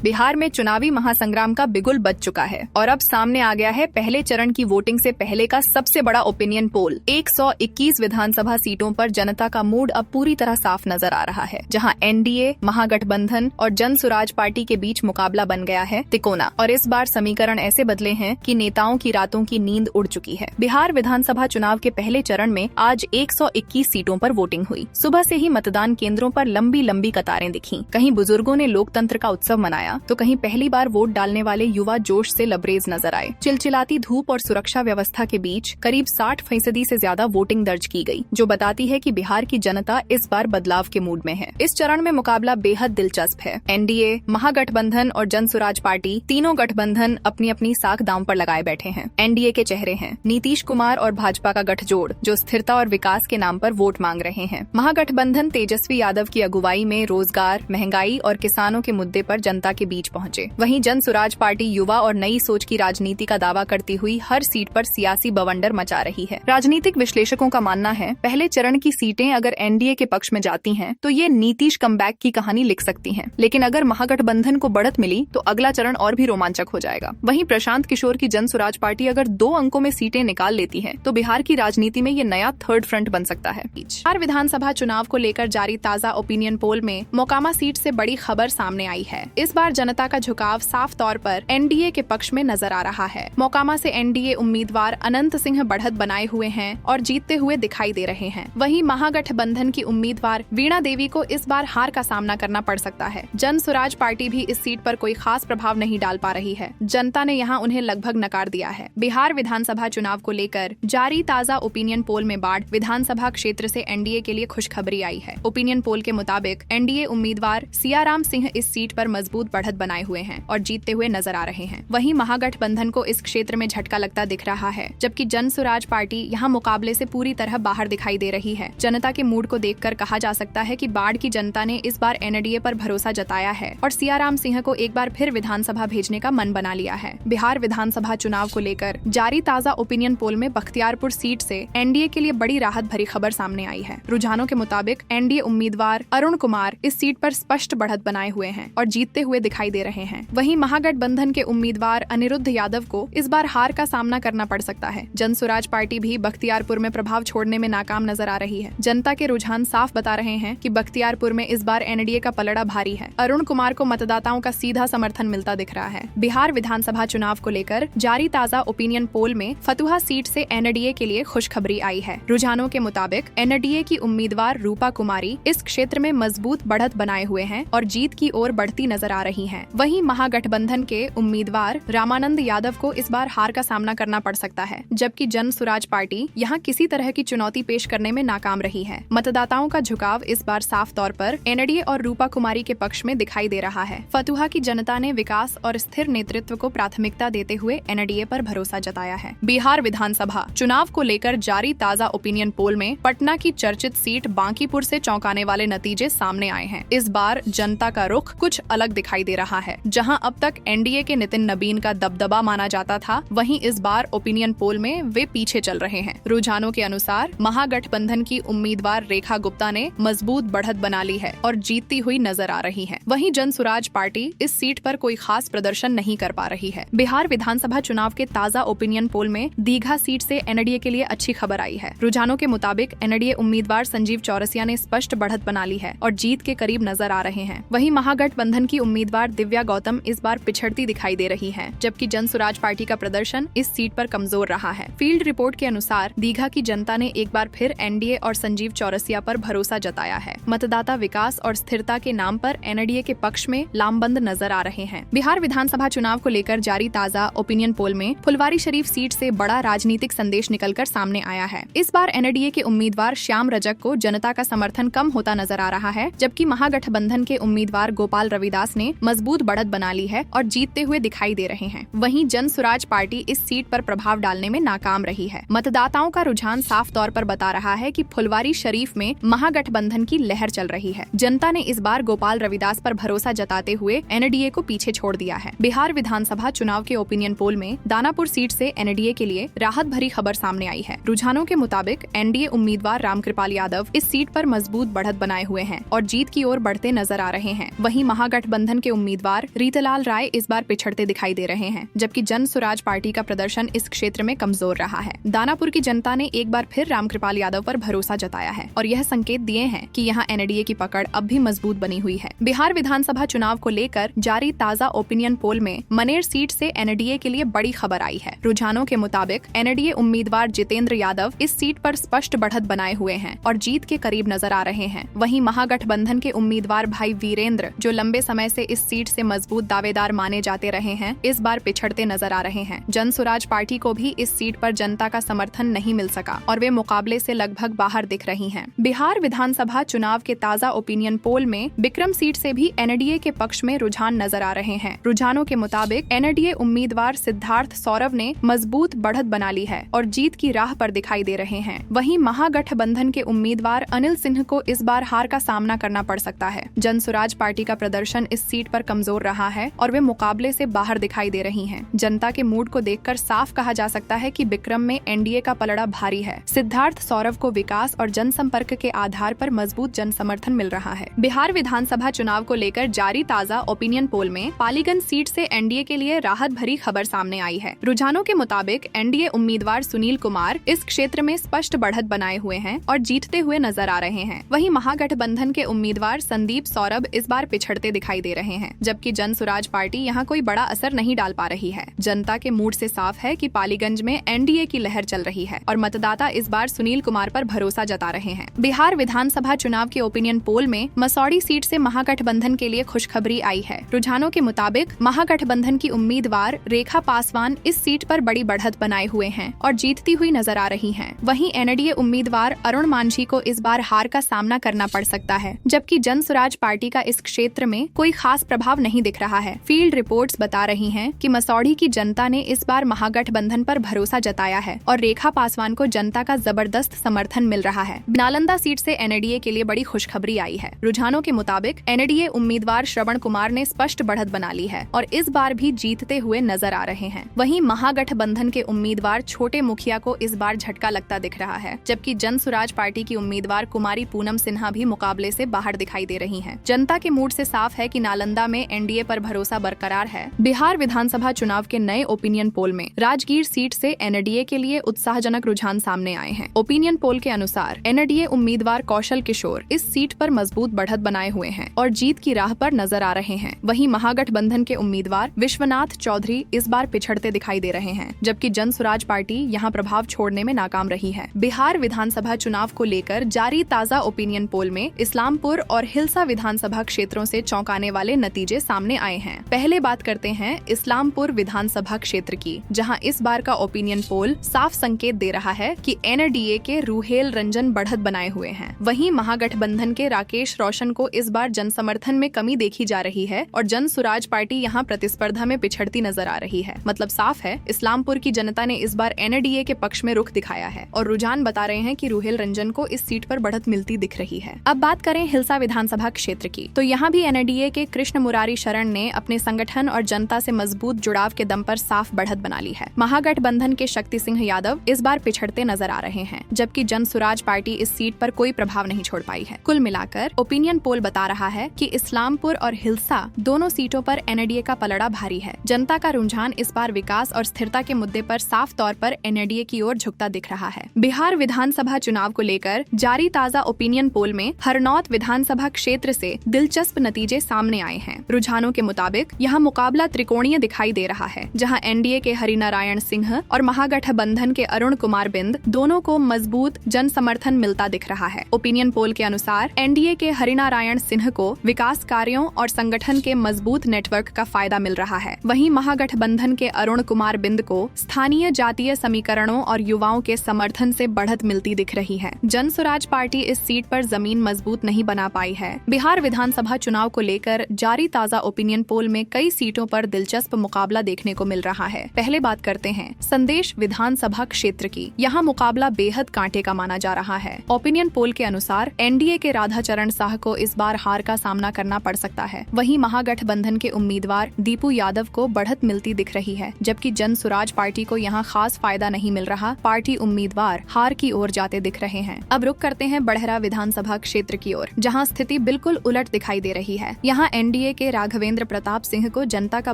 बिहार में चुनावी महासंग्राम का बिगुल बज चुका है और अब सामने आ गया है पहले चरण की वोटिंग से पहले का सबसे बड़ा ओपिनियन पोल। 121 विधानसभा सीटों पर जनता का मूड अब पूरी तरह साफ नजर आ रहा है, जहां एनडीए, महागठबंधन और जन सुराज पार्टी के बीच मुकाबला बन गया है तिकोना। और इस बार समीकरण ऐसे बदले हैं कि नेताओं की रातों की नींद उड़ चुकी है। बिहार विधानसभा चुनाव के पहले चरण में आज 121 सीटों पर वोटिंग हुई। सुबह से ही मतदान केंद्रों पर लंबी लंबी कतारें दिखीं। कहीं बुजुर्गों ने लोकतंत्र का उत्सव मनाया तो कहीं पहली बार वोट डालने वाले युवा जोश से लबरेज नजर आए। चिलचिलाती धूप और सुरक्षा व्यवस्था के बीच करीब 60% से ज्यादा वोटिंग दर्ज की गई, जो बताती है कि बिहार की जनता इस बार बदलाव के मूड में है। इस चरण में मुकाबला बेहद दिलचस्प है। एनडीए, महागठबंधन और जन सुराज पार्टी, तीनों गठबंधन अपनी अपनी साख दांव पर लगाए बैठे हैं। एनडीए के चेहरे हैं नीतीश कुमार और भाजपा का गठजोड़, जो स्थिरता और विकास के नाम पर वोट मांग रहे हैं। महागठबंधन तेजस्वी यादव की अगुवाई में रोजगार, महंगाई और किसानों के मुद्दे पर जनता के बीच पहुंचे। वहीं जन सुराज पार्टी युवा और नई सोच की राजनीति का दावा करती हुई हर सीट पर सियासी बवंडर मचा रही है। राजनीतिक विश्लेषकों का मानना है, पहले चरण की सीटें अगर एनडीए के पक्ष में जाती हैं, तो ये नीतीश कमबैक की कहानी लिख सकती हैं। लेकिन अगर महागठबंधन को बढ़त मिली तो अगला चरण और भी रोमांचक हो जाएगा। वहीं प्रशांत किशोर की जन सुराज पार्टी अगर 2 अंकों में सीटें निकाल लेती है तो बिहार की राजनीति में ये नया थर्ड फ्रंट बन सकता है। बिहार विधानसभा चुनाव को लेकर जारी ताजा ओपिनियन पोल में मोकामा सीट से बड़ी खबर सामने आई है। इस बार जनता का झुकाव साफ तौर पर एनडीए के पक्ष में नजर आ रहा है। मोकामा से एनडीए उम्मीदवार अनंत सिंह बढ़त बनाए हुए हैं और जीतते हुए दिखाई दे रहे हैं। वहीं महागठबंधन की उम्मीदवार वीणा देवी को इस बार हार का सामना करना पड़ सकता है। जन सुराज पार्टी भी इस सीट पर कोई खास प्रभाव नहीं डाल पा रही है। जनता ने यहाँ उन्हें लगभग नकार दिया है। बिहार विधानसभा चुनाव को लेकर जारी ताजा ओपिनियन पोल में बाढ़ विधानसभा क्षेत्र से एनडीए के लिए खुशखबरी आई है। ओपिनियन पोल के मुताबिक एनडीए उम्मीदवार सियाराम सिंह इस सीट पर मजबूत बढ़त बनाए हुए हैं और जीतते हुए नजर आ रहे हैं। वहीं महागठबंधन को इस क्षेत्र में झटका लगता दिख रहा है, जबकि जन सुराज पार्टी यहाँ मुकाबले से पूरी तरह बाहर दिखाई दे रही है। जनता के मूड को देखकर कहा जा सकता है कि बाढ़ की जनता ने इस बार एनडीए पर भरोसा जताया है और सियाराम सिंह को एक बार फिर विधानसभा भेजने का मन बना लिया है। बिहार विधानसभा चुनाव को लेकर जारी ताजा ओपिनियन पोल में बख्तियारपुर सीट से एनडीए के लिए बड़ी राहत भरी खबर सामने आई है। रुझानों के मुताबिक एनडीए उम्मीदवार अरुण कुमार इस सीट पर स्पष्ट बढ़त बनाए हुए हैं और जीतते हुए दिखाई दे रहे हैं। वहीं महागठबंधन के उम्मीदवार अनिरुद्ध यादव को इस बार हार का सामना करना पड़ सकता है। जन सुराज पार्टी भी बख्तियारपुर में प्रभाव छोड़ने में नाकाम नजर आ रही है। जनता के रुझान साफ बता रहे हैं कि बख्तियारपुर में इस बार एनडीए का पलड़ा भारी है। अरुण कुमार को मतदाताओं का सीधा समर्थन मिलता दिख रहा है। बिहार विधानसभा चुनाव को लेकर जारी ताजा ओपिनियन पोल में फतुहा सीट से एनडीए के लिए खुशखबरी आई है। रुझानों के मुताबिक एनडीए की उम्मीदवार रूपा कुमारी इस क्षेत्र में मजबूत बढ़त बनाए हुए हैं और जीत की ओर बढ़ती नजर आ रही हैं। वहीं महागठबंधन के उम्मीदवार रामानंद यादव को इस बार हार का सामना करना पड़ सकता है, जबकि जन सुराज पार्टी यहाँ किसी तरह की चुनौती पेश करने में नाकाम रही है। मतदाताओं का झुकाव इस बार साफ तौर पर एनडीए और रूपा कुमारी के पक्ष में दिखाई दे रहा है। फतुहा की जनता ने विकास और स्थिर नेतृत्व को प्राथमिकता देते हुए एनडीए पर भरोसा जताया है। बिहार विधानसभा चुनाव को लेकर जारी ताजा ओपिनियन पोल में पटना की चर्चित सीट बांकीपुर से चौंकाने वाले नतीजे सामने आए हैं। इस बार जनता का रुख कुछ अलग दिखाई दे रहा है। जहां अब तक एनडीए के नितिन नबीन का दबदबा माना जाता था, वहीं इस बार ओपिनियन पोल में वे पीछे चल रहे हैं। रुझानों के अनुसार महागठबंधन की उम्मीदवार रेखा गुप्ता ने मजबूत बढ़त बना ली है और जीतती हुई नजर आ रही है। वहीं जन सुराज पार्टी इस सीट पर कोई खास प्रदर्शन नहीं कर पा रही है। बिहार विधानसभा चुनाव के ताजा ओपिनियन पोल में दीघा सीट से एनडीए के लिए अच्छी खबर आई है। रुझानों के मुताबिक एनडीए उम्मीदवार संजीव चौरसिया ने स्पष्ट बढ़त बना ली है और जीत के करीब नजर आ रहे हैं। वहीं महागठबंधन की उम्मीदवार दिव्या गौतम इस बार पिछड़ती दिखाई दे रही है, जबकि जन सुराज पार्टी का प्रदर्शन इस सीट पर कमजोर रहा है। फील्ड रिपोर्ट के अनुसार दीघा की जनता ने एक बार फिर एनडीए और संजीव चौरसिया पर भरोसा जताया है। मतदाता विकास और स्थिरता के नाम पर एनडीए के पक्ष में लामबंद नजर आ रहे हैं। बिहार विधानसभा चुनाव को लेकर जारी ताजा ओपिनियन पोल में फुलवारी शरीफ सीट से बड़ा राजनीतिक संदेश निकलकर सामने आया है। इस बार एनडीए के उम्मीदवार श्याम रजक को जनता का समर्थन कम होता नजर आ रहा है, जबकि महागठबंधन के उम्मीदवार गोपाल रविदास ने मजबूत बढ़त बना ली है और जीतते हुए दिखाई दे रहे हैं। वहीं जन सुराज पार्टी इस सीट पर प्रभाव डालने में नाकाम रही है। मतदाताओं का रुझान साफ तौर पर बता रहा है कि फुलवारी शरीफ में महागठबंधन की लहर चल रही है। जनता ने इस बार गोपाल रविदास पर भरोसा जताते हुए एनडीए को पीछे छोड़ दिया है। बिहार विधानसभा चुनाव के ओपिनियन पोल में दानापुर सीट से एनडीए के लिए राहत भरी खबर सामने आई है। रुझानों के मुताबिक एनडीए उम्मीदवार रामकृपाल यादव इस सीट पर मजबूत बढ़त बनाए हुए हैं और जीत की ओर बढ़ते नजर आ रहे हैं। वहीं महागठबंधन के के उम्मीदवार रीतलाल राय इस बार पिछड़ते दिखाई दे रहे हैं, जबकि जन सुराज पार्टी का प्रदर्शन इस क्षेत्र में कमजोर रहा है। दानापुर की जनता ने एक बार फिर रामकृपाल यादव पर भरोसा जताया है और यह संकेत दिए हैं कि यहाँ एनडीए की पकड़ अब भी मजबूत बनी हुई है। बिहार विधानसभा चुनाव को लेकर जारी ताजा ओपिनियन पोल में मनेर सीट से एनडीए के लिए बड़ी खबर आई है। रुझानों के मुताबिक एनडीए उम्मीदवार जितेंद्र यादव इस सीट पर स्पष्ट बढ़त बनाए हुए हैं और जीत के करीब नजर आ रहे हैं। वहीं महागठबंधन के उम्मीदवार भाई वीरेंद्र, जो लंबे समय से इस सीट से मजबूत दावेदार माने जाते रहे हैं, इस बार पिछड़ते नजर आ रहे हैं। जन सुराज पार्टी को भी इस सीट पर जनता का समर्थन नहीं मिल सका और वे मुकाबले से लगभग बाहर दिख रही हैं। बिहार विधानसभा चुनाव के ताजा ओपिनियन पोल में बिक्रम सीट से भी एनडीए के पक्ष में रुझान नजर आ रहे हैं। रुझानों के मुताबिक एनडीए उम्मीदवार सिद्धार्थ सौरभ ने मजबूत बढ़त बना ली है और जीत की राह पर दिखाई दे रहे हैं। वहीं महागठबंधन के उम्मीदवार अनिल सिंह को इस बार हार का सामना करना पड़ सकता है। जन सुराज पार्टी का प्रदर्शन इस सीट पर कमजोर रहा है और वे मुकाबले से बाहर दिखाई दे रही हैं। जनता के मूड को देखकर साफ कहा जा सकता है कि बिक्रम में एनडीए का पलड़ा भारी है। सिद्धार्थ सौरभ को विकास और जनसंपर्क के आधार पर मजबूत जन समर्थन मिल रहा है। बिहार विधानसभा चुनाव को लेकर जारी ताजा ओपिनियन पोल में पालीगंज सीट से एनडीए के लिए राहत भरी खबर सामने आई है। रुझानों के मुताबिक एनडीए उम्मीदवार सुनील कुमार इस क्षेत्र में स्पष्ट बढ़त बनाए हुए हैं और जीतते हुए नजर आ रहे हैं। वहीं महागठबंधन के उम्मीदवार संदीप सौरभ इस बार पिछड़ते दिखाई दे रहे हैं, जबकि जन सुराज पार्टी यहाँ कोई बड़ा असर नहीं डाल पा रही है। जनता के मूड से साफ है कि पालीगंज में एनडीए की लहर चल रही है और मतदाता इस बार सुनील कुमार पर भरोसा जता रहे हैं। बिहार विधानसभा चुनाव के ओपिनियन पोल में मसौड़ी सीट से महागठबंधन के लिए खुशखबरी आई है। रुझानों के मुताबिक महागठबंधन की उम्मीदवार रेखा पासवान इस सीट पर बड़ी बढ़त बनाए हुए हैं और जीतती हुई नजर आ रही हैं। वहीं एनडीए उम्मीदवार अरुण मांझी को इस बार हार का सामना करना पड़ सकता है, जबकि जन सुराज पार्टी का इस क्षेत्र में कोई खास प्रभाव नहीं दिख रहा है। फील्ड रिपोर्ट्स बता रही हैं कि मसौड़ी की जनता ने इस बार महागठबंधन पर भरोसा जताया है और रेखा पासवान को जनता का जबरदस्त समर्थन मिल रहा है। नालंदा सीट से एनडीए के लिए बड़ी खुशखबरी आई है। रुझानों के मुताबिक एनडीए उम्मीदवार श्रवण कुमार ने स्पष्ट बढ़त बना ली है और इस बार भी जीतते हुए नजर आ रहे हैं। वहीं महागठबंधन के उम्मीदवार छोटे मुखिया को इस बार झटका लगता दिख रहा है, जबकि जन सुराज पार्टी की उम्मीदवार कुमारी पूनम सिन्हा भी मुकाबले से बाहर दिखाई दे रही हैं। जनता के मूड से साफ है कि नालंदा में एनडीए पर भरोसा बरकरार है। बिहार विधानसभा चुनाव के नए ओपिनियन पोल में राजगीर सीट से एनडीए के लिए उत्साहजनक रुझान सामने आए हैं। ओपिनियन पोल के अनुसार एनडीए उम्मीदवार कौशल किशोर इस सीट पर मजबूत बढ़त बनाए हुए हैं और जीत की राह पर नजर आ रहे हैं। वहीं महागठबंधन के उम्मीदवार विश्वनाथ चौधरी इस बार पिछड़ते दिखाई दे रहे हैं, जबकि जन सुराज पार्टी यहां प्रभाव छोड़ने में नाकाम रही है। बिहार विधानसभा चुनाव को लेकर जारी ताजा ओपिनियन पोल में इस्लामपुर और हिलसा विधानसभा क्षेत्रों से चौंकाने वाले नतीजे सामने आए हैं। पहले बात करते हैं इस्लामपुर विधानसभा क्षेत्र की, जहां इस बार का ओपिनियन पोल साफ संकेत दे रहा है कि एनडीए के रूहेल रंजन बढ़त बनाए हुए हैं। वहीं महागठबंधन के राकेश रोशन को इस बार जन समर्थन में कमी देखी जा रही है और जन सुराज पार्टी यहां प्रतिस्पर्धा में पिछड़ती नजर आ रही है। मतलब साफ है, इस्लामपुर की जनता ने इस बार एनडीए के पक्ष में रुख दिखाया है और रुझान बता रहे हैं कि रूहेल रंजन को इस सीट पर बढ़त मिलती दिख रही है। अब बात करें हिलसा विधानसभा क्षेत्र की, तो यहाँ भी एनडीए के कृष्ण मुरारी शरण ने अपने संगठन और जनता से मजबूत जुड़ाव के दम पर साफ बढ़त बना ली है। महागठबंधन के शक्ति सिंह यादव इस बार पिछड़ते नजर आ रहे हैं, जबकि जन सुराज पार्टी इस सीट पर कोई प्रभाव नहीं छोड़ पाई है। कुल मिलाकर ओपिनियन पोल बता रहा है कि इस्लामपुर और हिलसा दोनों सीटों पर एनडीए का पलड़ा भारी है। जनता का रुझान इस बार विकास और स्थिरता के मुद्दे पर साफ तौर पर एनडीए की ओर झुकता दिख रहा है। बिहार विधानसभा चुनाव को लेकर जारी ताजा ओपिनियन पोल में हरनौत विधानसभा क्षेत्र से दिलचस्प नतीजे सामने आए हैं। रुझानों के मुताबिक यहाँ मुकाबला त्रिकोणीय दिखाई दे रहा है, जहाँ एनडीए के हरिनारायण सिंह और महागठबंधन के अरुण कुमार बिंद दोनों को मजबूत जन समर्थन मिलता दिख रहा है। ओपिनियन पोल के अनुसार एनडीए के हरिनारायण सिंह को विकास कार्यों और संगठन के मजबूत नेटवर्क का फायदा मिल रहा है। वहीं महागठबंधन के अरुण कुमार बिंद को स्थानीय जातीय समीकरणों और युवाओं के समर्थन से बढ़त मिलती दिख रही है। जन सुराज पार्टी इस सीट पर जमीन मजबूत नहीं बना पाई है। बिहार विधानसभा चुनाव को लेकर जारी ताजा ओपिनियन पोल में कई सीटों पर दिलचस्प मुकाबला देखने को मिल रहा है। पहले बात करते हैं संदेश विधानसभा क्षेत्र की। यहाँ मुकाबला बेहद कांटे का माना जा रहा है। ओपिनियन पोल के अनुसार एनडीए के राधाचरण साह को इस बार हार का सामना करना पड़ सकता है। वहीं महागठबंधन के उम्मीदवार दीपू यादव को बढ़त मिलती दिख रही है, जबकि जन सुराज पार्टी को यहाँ खास फायदा नहीं मिल रहा। पार्टी उम्मीदवार हार की ओर जाते दिख रहे हैं। अब रुक करते हैं बड़हरा विधानसभा क्षेत्र की ओर, जहाँ स्थिति बिल्कुल उलट दिखाई दे रही है। यहाँ एनडीए एनडीए के राघवेंद्र प्रताप सिंह को जनता का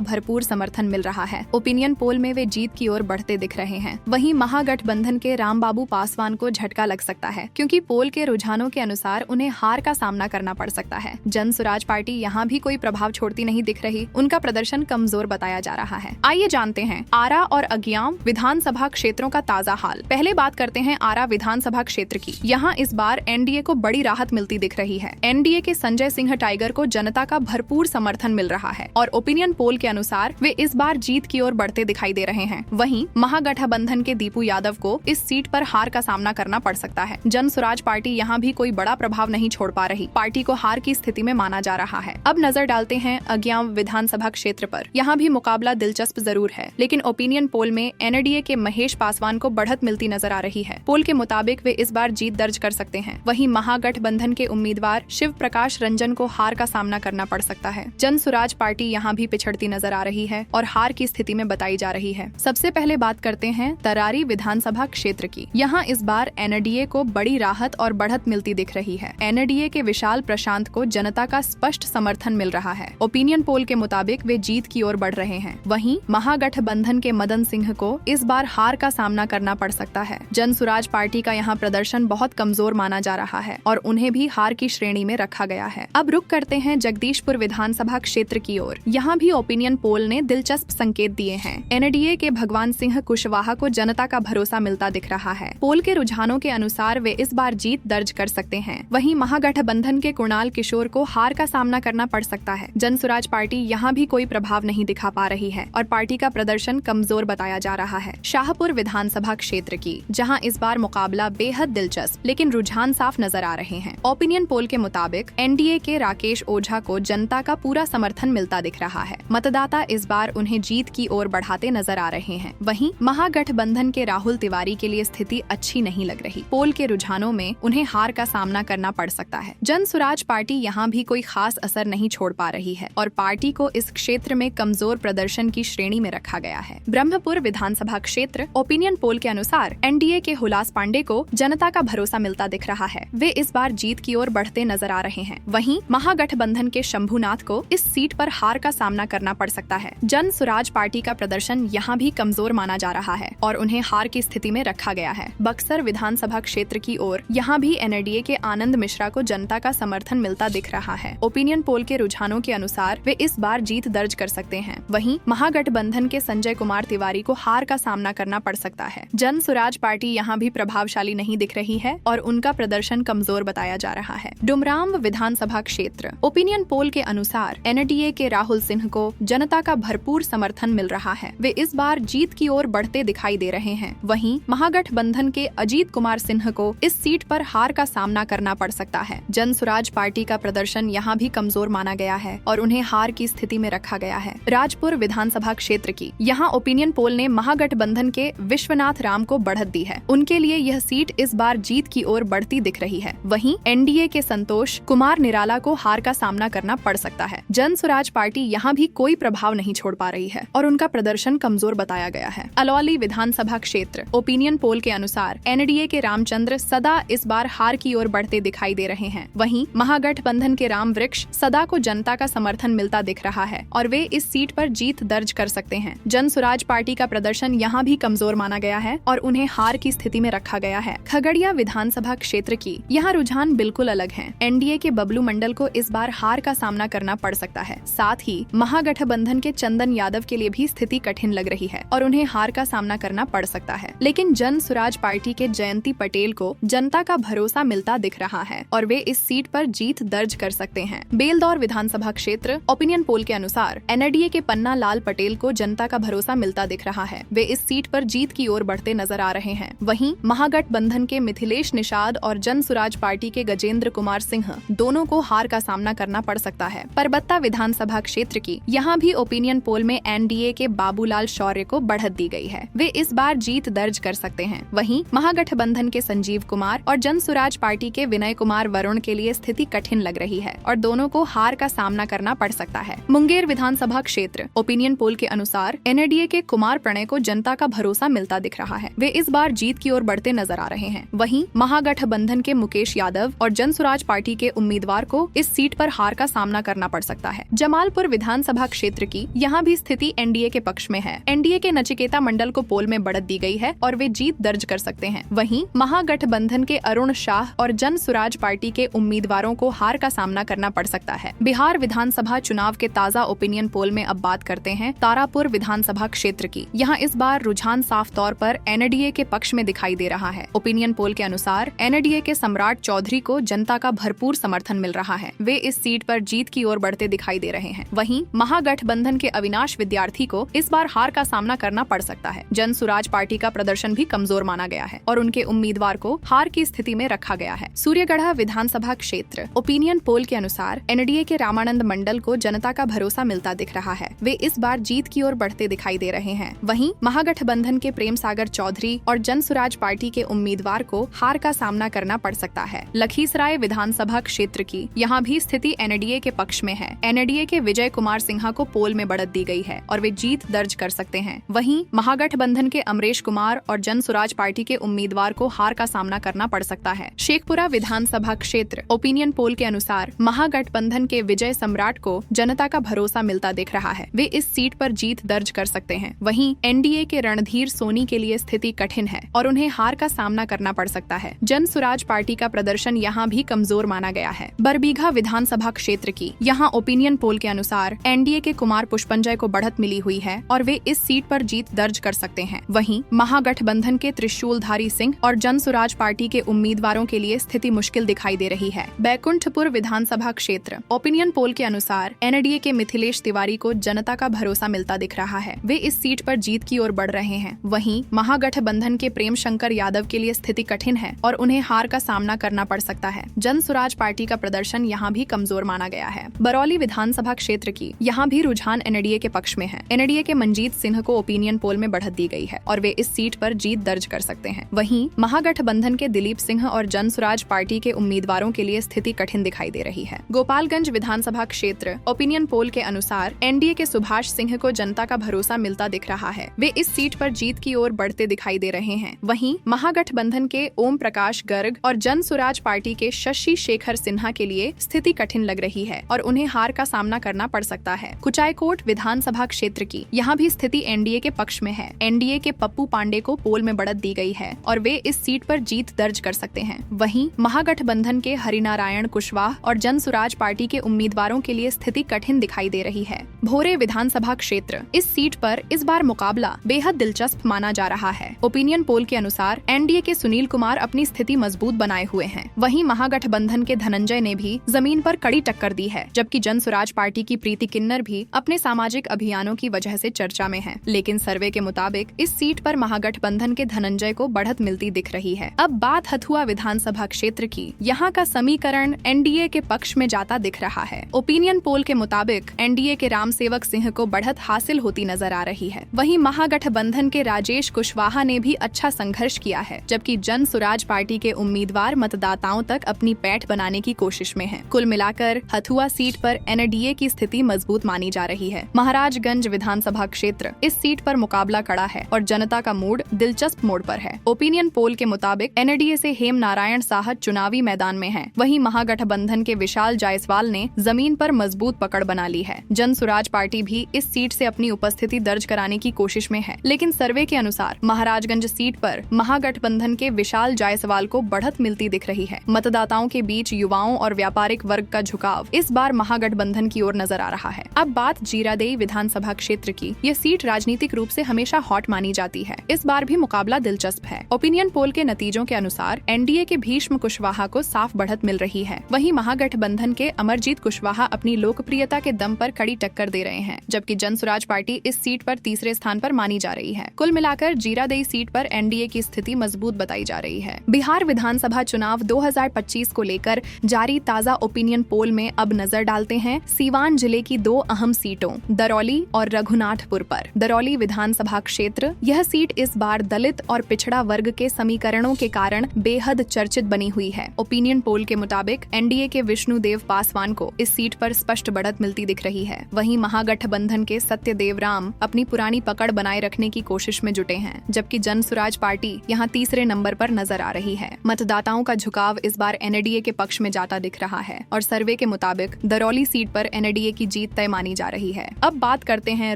भरपूर समर्थन मिल रहा है। ओपिनियन पोल में वे जीत की ओर बढ़ते दिख रहे हैं। वहीं महागठबंधन के रामबाबू पासवान को झटका लग सकता है, क्योंकि पोल के रुझानों के अनुसार उन्हें हार का सामना करना पड़ सकता है। जन सुराज पार्टी यहाँ भी कोई प्रभाव छोड़ती नहीं दिख रही। उनका प्रदर्शन कमजोर बताया जा रहा है। आइए जानते हैं आरा और अज्ञाम विधानसभा क्षेत्रों का ताजा हाल। पहले बात करते हैं आरा विधानसभा क्षेत्र की। यहाँ इस बार एनडीए को बड़ी राहत मिलती दिख रही है। एनडीए के संजय सिंह टाइगर को जनता का भरपूर समर्थन मिल रहा है और ओपिनियन पोल के अनुसार वे इस बार जीत की ओर बढ़ते दिखाई दे रहे हैं। वहीं महागठबंधन के दीपू यादव को इस सीट पर हार का सामना करना पड़ सकता है। जन सुराज पार्टी यहाँ भी कोई बड़ा प्रभाव नहीं छोड़ पा रही। पार्टी को हार की स्थिति में माना जा रहा है। अब नजर डालते हैं अज्ञाम विधानसभा क्षेत्र पर। यहाँ भी मुकाबला दिलचस्प जरूर है, लेकिन ओपिनियन पोल में एनडीए के महेश पासवान को बढ़त मिलती नजर आ रही है। पोल के मुताबिक वे इस बार जीत दर्ज कर सकते हैं। वहीं महागठबंधन के उम्मीदवार शिव प्रकाश रंजन को हार का सामना करना पड़ सकता है। जन सुराज पार्टी यहाँ भी पिछड़ती नजर आ रही है और हार की स्थिति में बताई जा रही है। सबसे पहले बात करते हैं तरारी विधानसभा क्षेत्र की। यहाँ इस बार एनडीए को बड़ी राहत और बढ़त मिलती दिख रही है। एनडीए के विशाल प्रशांत को जनता का स्पष्ट समर्थन मिल रहा है। ओपिनियन पोल के मुताबिक वे जीत की ओर बढ़ रहे हैं। वहीं महागठबंधन के मदन सिंह को इस बार हार का सामना करना पड़ सकता है। जन सुराज पार्टी का यहाँ प्रदर्शन बहुत कमजोर माना जा रहा है और उन्हें भी हार की श्रेणी में रखा गया है। अब रुक करते हैं जगदीशपुर विधानसभा क्षेत्र की ओर। यहाँ भी ओपिनियन पोल ने दिलचस्प संकेत दिए हैं। एनडीए के भगवान सिंह कुशवाहा को जनता का भरोसा मिलता दिख रहा है। पोल के रुझानों के अनुसार वे इस बार जीत दर्ज कर सकते हैं। वहीं महागठबंधन के कुणाल किशोर को हार का सामना करना पड़ सकता है। जन सुराज पार्टी यहाँ भी कोई प्रभाव नहीं दिखा पा रही है और पार्टी का प्रदर्शन कमजोर बताया जा रहा है। शाहपुर विधानसभा क्षेत्र की, जहाँ इस बार मुकाबला बेहद दिलचस्प लेकिन रुझान साफ नजर आ रहे हैं। ओपिनियन पोल के मुताबिक एनडीए के राकेश ओझा को जनता का पूरा समर्थन मिलता दिख रहा है। मतदाता इस बार उन्हें जीत की ओर बढ़ाते नजर आ रहे हैं। वहीं महागठबंधन के राहुल तिवारी के लिए स्थिति अच्छी नहीं लग रही। पोल के रुझानों में उन्हें हार का सामना करना पड़ सकता है। जन सुराज पार्टी यहाँ भी कोई खास असर नहीं छोड़ पा रही है और पार्टी को इस क्षेत्र में कमजोर प्रदर्शन की श्रेणी में रखा गया है। ब्रह्मपुर विधानसभा क्षेत्र, ओपिनियन पोल के अनुसार एनडीए के हुलास पांडे को जनता का भरोसा मिलता दिख रहा है। वे इस बार जीत की ओर बढ़ते नजर आ रहे हैं। वहीं महागठबंधन के शंभुनाथ को इस सीट पर हार का सामना करना पड़ सकता है। जन सुराज पार्टी का प्रदर्शन यहाँ भी कमजोर माना जा रहा है और उन्हें हार की स्थिति में रखा गया है। बक्सर विधानसभा क्षेत्र की ओर यहाँ भी एनडीए के आनंद मिश्रा को जनता का समर्थन मिलता दिख रहा है। ओपिनियन पोल के रुझानों के अनुसार वे इस बार जीत दर्ज कर सकते हैं। वहीं महागठबंधन के संजय कुमार तिवारी को हार का सामना करना पड़ सकता है। जन सुराज पार्टी यहाँ भी प्रभावशाली नहीं दिख रही है और उनका प्रदर्शन कमजोर बताया जा रहा है। डुमरांव विधानसभा क्षेत्र, ओपिनियन पोल के अनुसार एनडीए के राहुल सिंह को जनता का भरपूर समर्थन मिल रहा है। वे इस बार जीत की ओर बढ़ते दिखाई दे रहे हैं। वहीं महागठबंधन के अजीत कुमार सिंह को इस सीट पर हार का सामना करना पड़ सकता है। जन सुराज पार्टी का प्रदर्शन यहाँ भी कमजोर माना गया है और उन्हें हार की स्थिति में रखा गया है। राजपुर विधानसभा क्षेत्र की, यहाँ ओपिनियन पोल ने महागठबंधन के विश्वनाथ राम को बढ़त दी है। उनके लिए यह सीट इस बार जीत की ओर बढ़ती दिख रही है। वहीं एनडीए के संतोष कुमार निराला को हार का सामना करना पड़ सकता है। जन सुराज पार्टी यहाँ भी कोई प्रभाव नहीं छोड़ पा रही है और उनका प्रदर्शन कमजोर बताया गया है। अलौली विधानसभा क्षेत्र, ओपिनियन पोल के अनुसार एनडीए के रामचंद्र सदा इस बार हार की ओर बढ़ते दिखाई दे रहे हैं। वहीं महागठबंधन के राम वृक्ष सदा को जनता का समर्थन मिलता दिख रहा है और वे इस सीट पर जीत दर्ज कर सकते हैं। जन सुराज पार्टी का प्रदर्शन यहाँ भी कमजोर माना गया है और उन्हें हार की स्थिति में रखा गया है। खगड़िया विधानसभा क्षेत्र की, यहाँ रुझान बिल्कुल अलग है। एनडीए के बबलू मंडल को इस बार हार का सामना करना पड़ सकता है। साथ ही महागठबंधन के चंदन यादव के लिए भी स्थिति कठिन लग रही है और उन्हें हार का सामना करना पड़ सकता है। लेकिन जन सुराज पार्टी के जयंती पटेल को जनता का भरोसा मिलता दिख रहा है और वे इस सीट पर जीत दर्ज कर सकते हैं। बेलदौर विधानसभा क्षेत्र, ओपिनियन पोल के अनुसार एनडीए के पन्ना लाल पटेल को जनता का भरोसा मिलता दिख रहा है। वे इस सीट पर जीत की ओर बढ़ते नजर आ रहे हैं। वहीं महागठबंधन के मिथिलेश निषाद और जन सुराज पार्टी के गजेंद्र कुमार सिंह दोनों को हार का सामना करना पड़ सकता है। परबत्ता विधानसभा क्षेत्र की, यहाँ भी ओपिनियन पोल में एनडीए के बाबूलाल शौर्य को बढ़त दी गई है। वे इस बार जीत दर्ज कर सकते हैं। वहीं महागठबंधन के संजीव कुमार और जन सुराज पार्टी के विनय कुमार वरुण के लिए स्थिति कठिन लग रही है और दोनों को हार का सामना करना पड़ सकता है। मुंगेर विधानसभा क्षेत्र, ओपिनियन पोल के अनुसार एनडीए के कुमार प्रणय को जनता का भरोसा मिलता दिख रहा है। वे इस बार जीत की ओर बढ़ते नजर आ रहे हैं। वहीं महागठबंधन के मुकेश यादव और जन सुराज पार्टी के उम्मीदवार को इस सीट पर हार का सामना करना करना पड़ सकता है। जमालपुर विधानसभा क्षेत्र की यहाँ भी स्थिति एनडीए के पक्ष में है। एनडीए के नचिकेता मंडल को पोल में बढ़त दी गई है और वे जीत दर्ज कर सकते हैं। वहीं महागठबंधन के अरुण शाह और जन सुराज पार्टी के उम्मीदवारों को हार का सामना करना पड़ सकता है। बिहार विधानसभा चुनाव के ताजा ओपिनियन पोल में अब बात करते हैं तारापुर विधानसभा क्षेत्र की। यहाँ इस बार रुझान साफ तौर पर एनडीए के पक्ष में दिखाई दे रहा है। ओपिनियन पोल के अनुसार एनडीए के सम्राट चौधरी को जनता का भरपूर समर्थन मिल रहा है। वे इस सीट पर जीत की ओर बढ़ते दिखाई दे रहे हैं। वहीं महागठबंधन के अविनाश विद्यार्थी को इस बार हार का सामना करना पड़ सकता है। जन सुराज पार्टी का प्रदर्शन भी कमजोर माना गया है और उनके उम्मीदवार को हार की स्थिति में रखा गया है। सूर्यगढ़ विधानसभा क्षेत्र ओपिनियन पोल के अनुसार एनडीए के रामानंद मंडल को जनता का भरोसा मिलता दिख रहा है। वे इस बार जीत की ओर बढ़ते दिखाई दे रहे हैं। वहीं महागठबंधन के प्रेम सागर चौधरी और जन सुराज पार्टी के उम्मीदवार को हार का सामना करना पड़ सकता है। लखीसराय विधानसभा क्षेत्र की यहाँ भी स्थिति एनडीए के पक्ष में है। एनडीए के विजय कुमार सिन्हा को पोल में बढ़त दी गई है और वे जीत दर्ज कर सकते हैं। वहीं महागठबंधन के अमरेश कुमार और जन सुराज पार्टी के उम्मीदवार को हार का सामना करना पड़ सकता है। शेखपुरा विधानसभा क्षेत्र ओपिनियन पोल के अनुसार महागठबंधन के विजय सम्राट को जनता का भरोसा मिलता दिख रहा है। वे इस सीट पर जीत दर्ज कर सकते हैं। वहीं एनडीए के रणधीर सोनी के लिए स्थिति कठिन है और उन्हें हार का सामना करना पड़ सकता है। जन सुराज पार्टी का प्रदर्शन यहाँ भी कमजोर माना गया है। बरबीघा विधानसभा क्षेत्र की यहाँ ओपिनियन पोल के अनुसार एनडीए के कुमार पुष्पंजय को बढ़त मिली हुई है और वे इस सीट पर जीत दर्ज कर सकते हैं। वहीं महागठबंधन के त्रिशूलधारी सिंह और जन सुराज पार्टी के उम्मीदवारों के लिए स्थिति मुश्किल दिखाई दे रही है। बैकुंठपुर विधानसभा क्षेत्र ओपिनियन पोल के अनुसार एनडीए के मिथिलेश तिवारी को जनता का भरोसा मिलता दिख रहा है। वे इस सीट पर जीत की ओर बढ़ रहे हैं। वहीं महागठबंधन के प्रेम शंकर यादव के लिए स्थिति कठिन है और उन्हें हार का सामना करना पड़ सकता है। जन सुराज पार्टी का प्रदर्शन यहाँ भी कमजोर माना गया है। बरौली विधानसभा क्षेत्र की यहाँ भी रुझान एनडीए के पक्ष में है। एनडीए के मंजीत सिंह को ओपिनियन पोल में बढ़त दी गई है और वे इस सीट पर जीत दर्ज कर सकते हैं। वहीं महागठबंधन के दिलीप सिंह और जन सुराज पार्टी के उम्मीदवारों के लिए स्थिति कठिन दिखाई दे रही है। गोपालगंज विधानसभा क्षेत्र ओपिनियन पोल के अनुसार एनडीए के सुभाष सिंह को जनता का भरोसा मिलता दिख रहा है। वे इस सीट पर जीत की ओर बढ़ते दिखाई दे रहे हैं। वहीं महागठबंधन के ओम प्रकाश गर्ग और जन सुराज पार्टी के शशि शेखर सिन्हा के लिए स्थिति कठिन लग रही है और उन्हें हार का सामना करना पड़ सकता है। कुचायकोट विधानसभा क्षेत्र की यहाँ भी स्थिति एनडीए के पक्ष में है। एनडीए के पप्पू पांडे को पोल में बढ़त दी गई है और वे इस सीट पर जीत दर्ज कर सकते हैं। वहीं महागठबंधन के हरिनारायण कुशवाहा और जन सुराज पार्टी के उम्मीदवारों के लिए स्थिति कठिन दिखाई दे रही है। भोरे विधानसभा क्षेत्र इस सीट पर इस बार मुकाबला बेहद दिलचस्प माना जा रहा है। ओपिनियन पोल के अनुसार एनडीए के सुनील कुमार अपनी स्थिति मजबूत बनाए हुए हैं। वहीं महागठबंधन के धनंजय ने भी जमीन पर कड़ी टक्कर दी है, जबकि जन सुराज पार्टी की प्रीति किन्नर भी अपने सामाजिक अभियानों की वजह से चर्चा में है। लेकिन सर्वे के मुताबिक इस सीट पर महागठबंधन के धनंजय को बढ़त मिलती दिख रही है। अब बात हथुआ विधानसभा क्षेत्र की। यहाँ का समीकरण एनडीए के पक्ष में जाता दिख रहा है। ओपिनियन पोल के मुताबिक एनडीए के रामसेवक सिंह को बढ़त हासिल होती नजर आ रही है। वहीं महागठबंधन के राजेश कुशवाहा ने भी अच्छा संघर्ष किया है, जबकि जन सुराज पार्टी के उम्मीदवार मतदाताओं तक अपनी पैठ बनाने की कोशिश में हैं। कुल मिलाकर हथुआ सीट पर एनडीए की स्थिति मजबूत मानी जा रही है। महाराजगंज विधानसभा क्षेत्र इस सीट पर मुकाबला कड़ा है और जनता का मूड दिलचस्प मोड़ पर है। ओपिनियन पोल के मुताबिक एनडीए से हेम नारायण साह चुनावी मैदान में हैं। वहीं महागठबंधन के विशाल जायसवाल ने जमीन पर मजबूत पकड़ बना ली है। जन सुराज पार्टी भी इस सीट से अपनी उपस्थिति दर्ज कराने की कोशिश में है, लेकिन सर्वे के अनुसार महाराजगंज सीट पर महागठबंधन के विशाल जायसवाल को बढ़त मिलती दिख रही है। मतदाताओं के बीच युवाओं और व्यापारिक वर्ग का झुकाव इस बार महागठबंधन की ओर नजर आ रहा है। अब बात जीरादेई विधानसभा क्षेत्र की। यह सीट राजनीतिक रूप से हमेशा हॉट मानी जाती है। इस बार भी मुकाबला दिलचस्प है। ओपिनियन पोल के नतीजों के अनुसार एनडीए के भीष्म कुशवाहा को साफ बढ़त मिल रही है। वहीं महागठबंधन के अमरजीत कुशवाहा अपनी लोकप्रियता के दम पर कड़ी टक्कर दे रहे हैं, जबकि जन सुराज पार्टी इस सीट पर तीसरे स्थान पर मानी जा रही है। कुल मिलाकर जीरादेई सीट पर एनडीए की स्थिति मजबूत बताई जा रही है। बिहार विधानसभा चुनाव 2025 को लेकर जारी ताजा ओपिनियन पोल में अब नजर डालते हैं सीवान जिले की दो अहम सीटों दरौली और रघुनाथपुर पर। दरौली विधानसभा क्षेत्र यह सीट इस बार दलित और पिछड़ा वर्ग के समीकरणों के कारण बेहद चर्चित बनी हुई है। ओपिनियन पोल के मुताबिक एनडीए के विष्णुदेव पासवान को इस सीट पर स्पष्ट बढ़त मिलती दिख रही है। वहीं महागठबंधन के सत्यदेव राम अपनी पुरानी पकड़ बनाए रखने की कोशिश में जुटे हैं, जबकि जन सुराज पार्टी यहाँ तीसरे नंबर पर नजर आ रही है। मतदाताओं का झुकाव इस बार एनडीए के पक्ष में जाता दिख रहा है और सर्वे के मुताबिक दरौली सीट पर एनडीए की जीत तय मानी जा रही है। अब बात करते हैं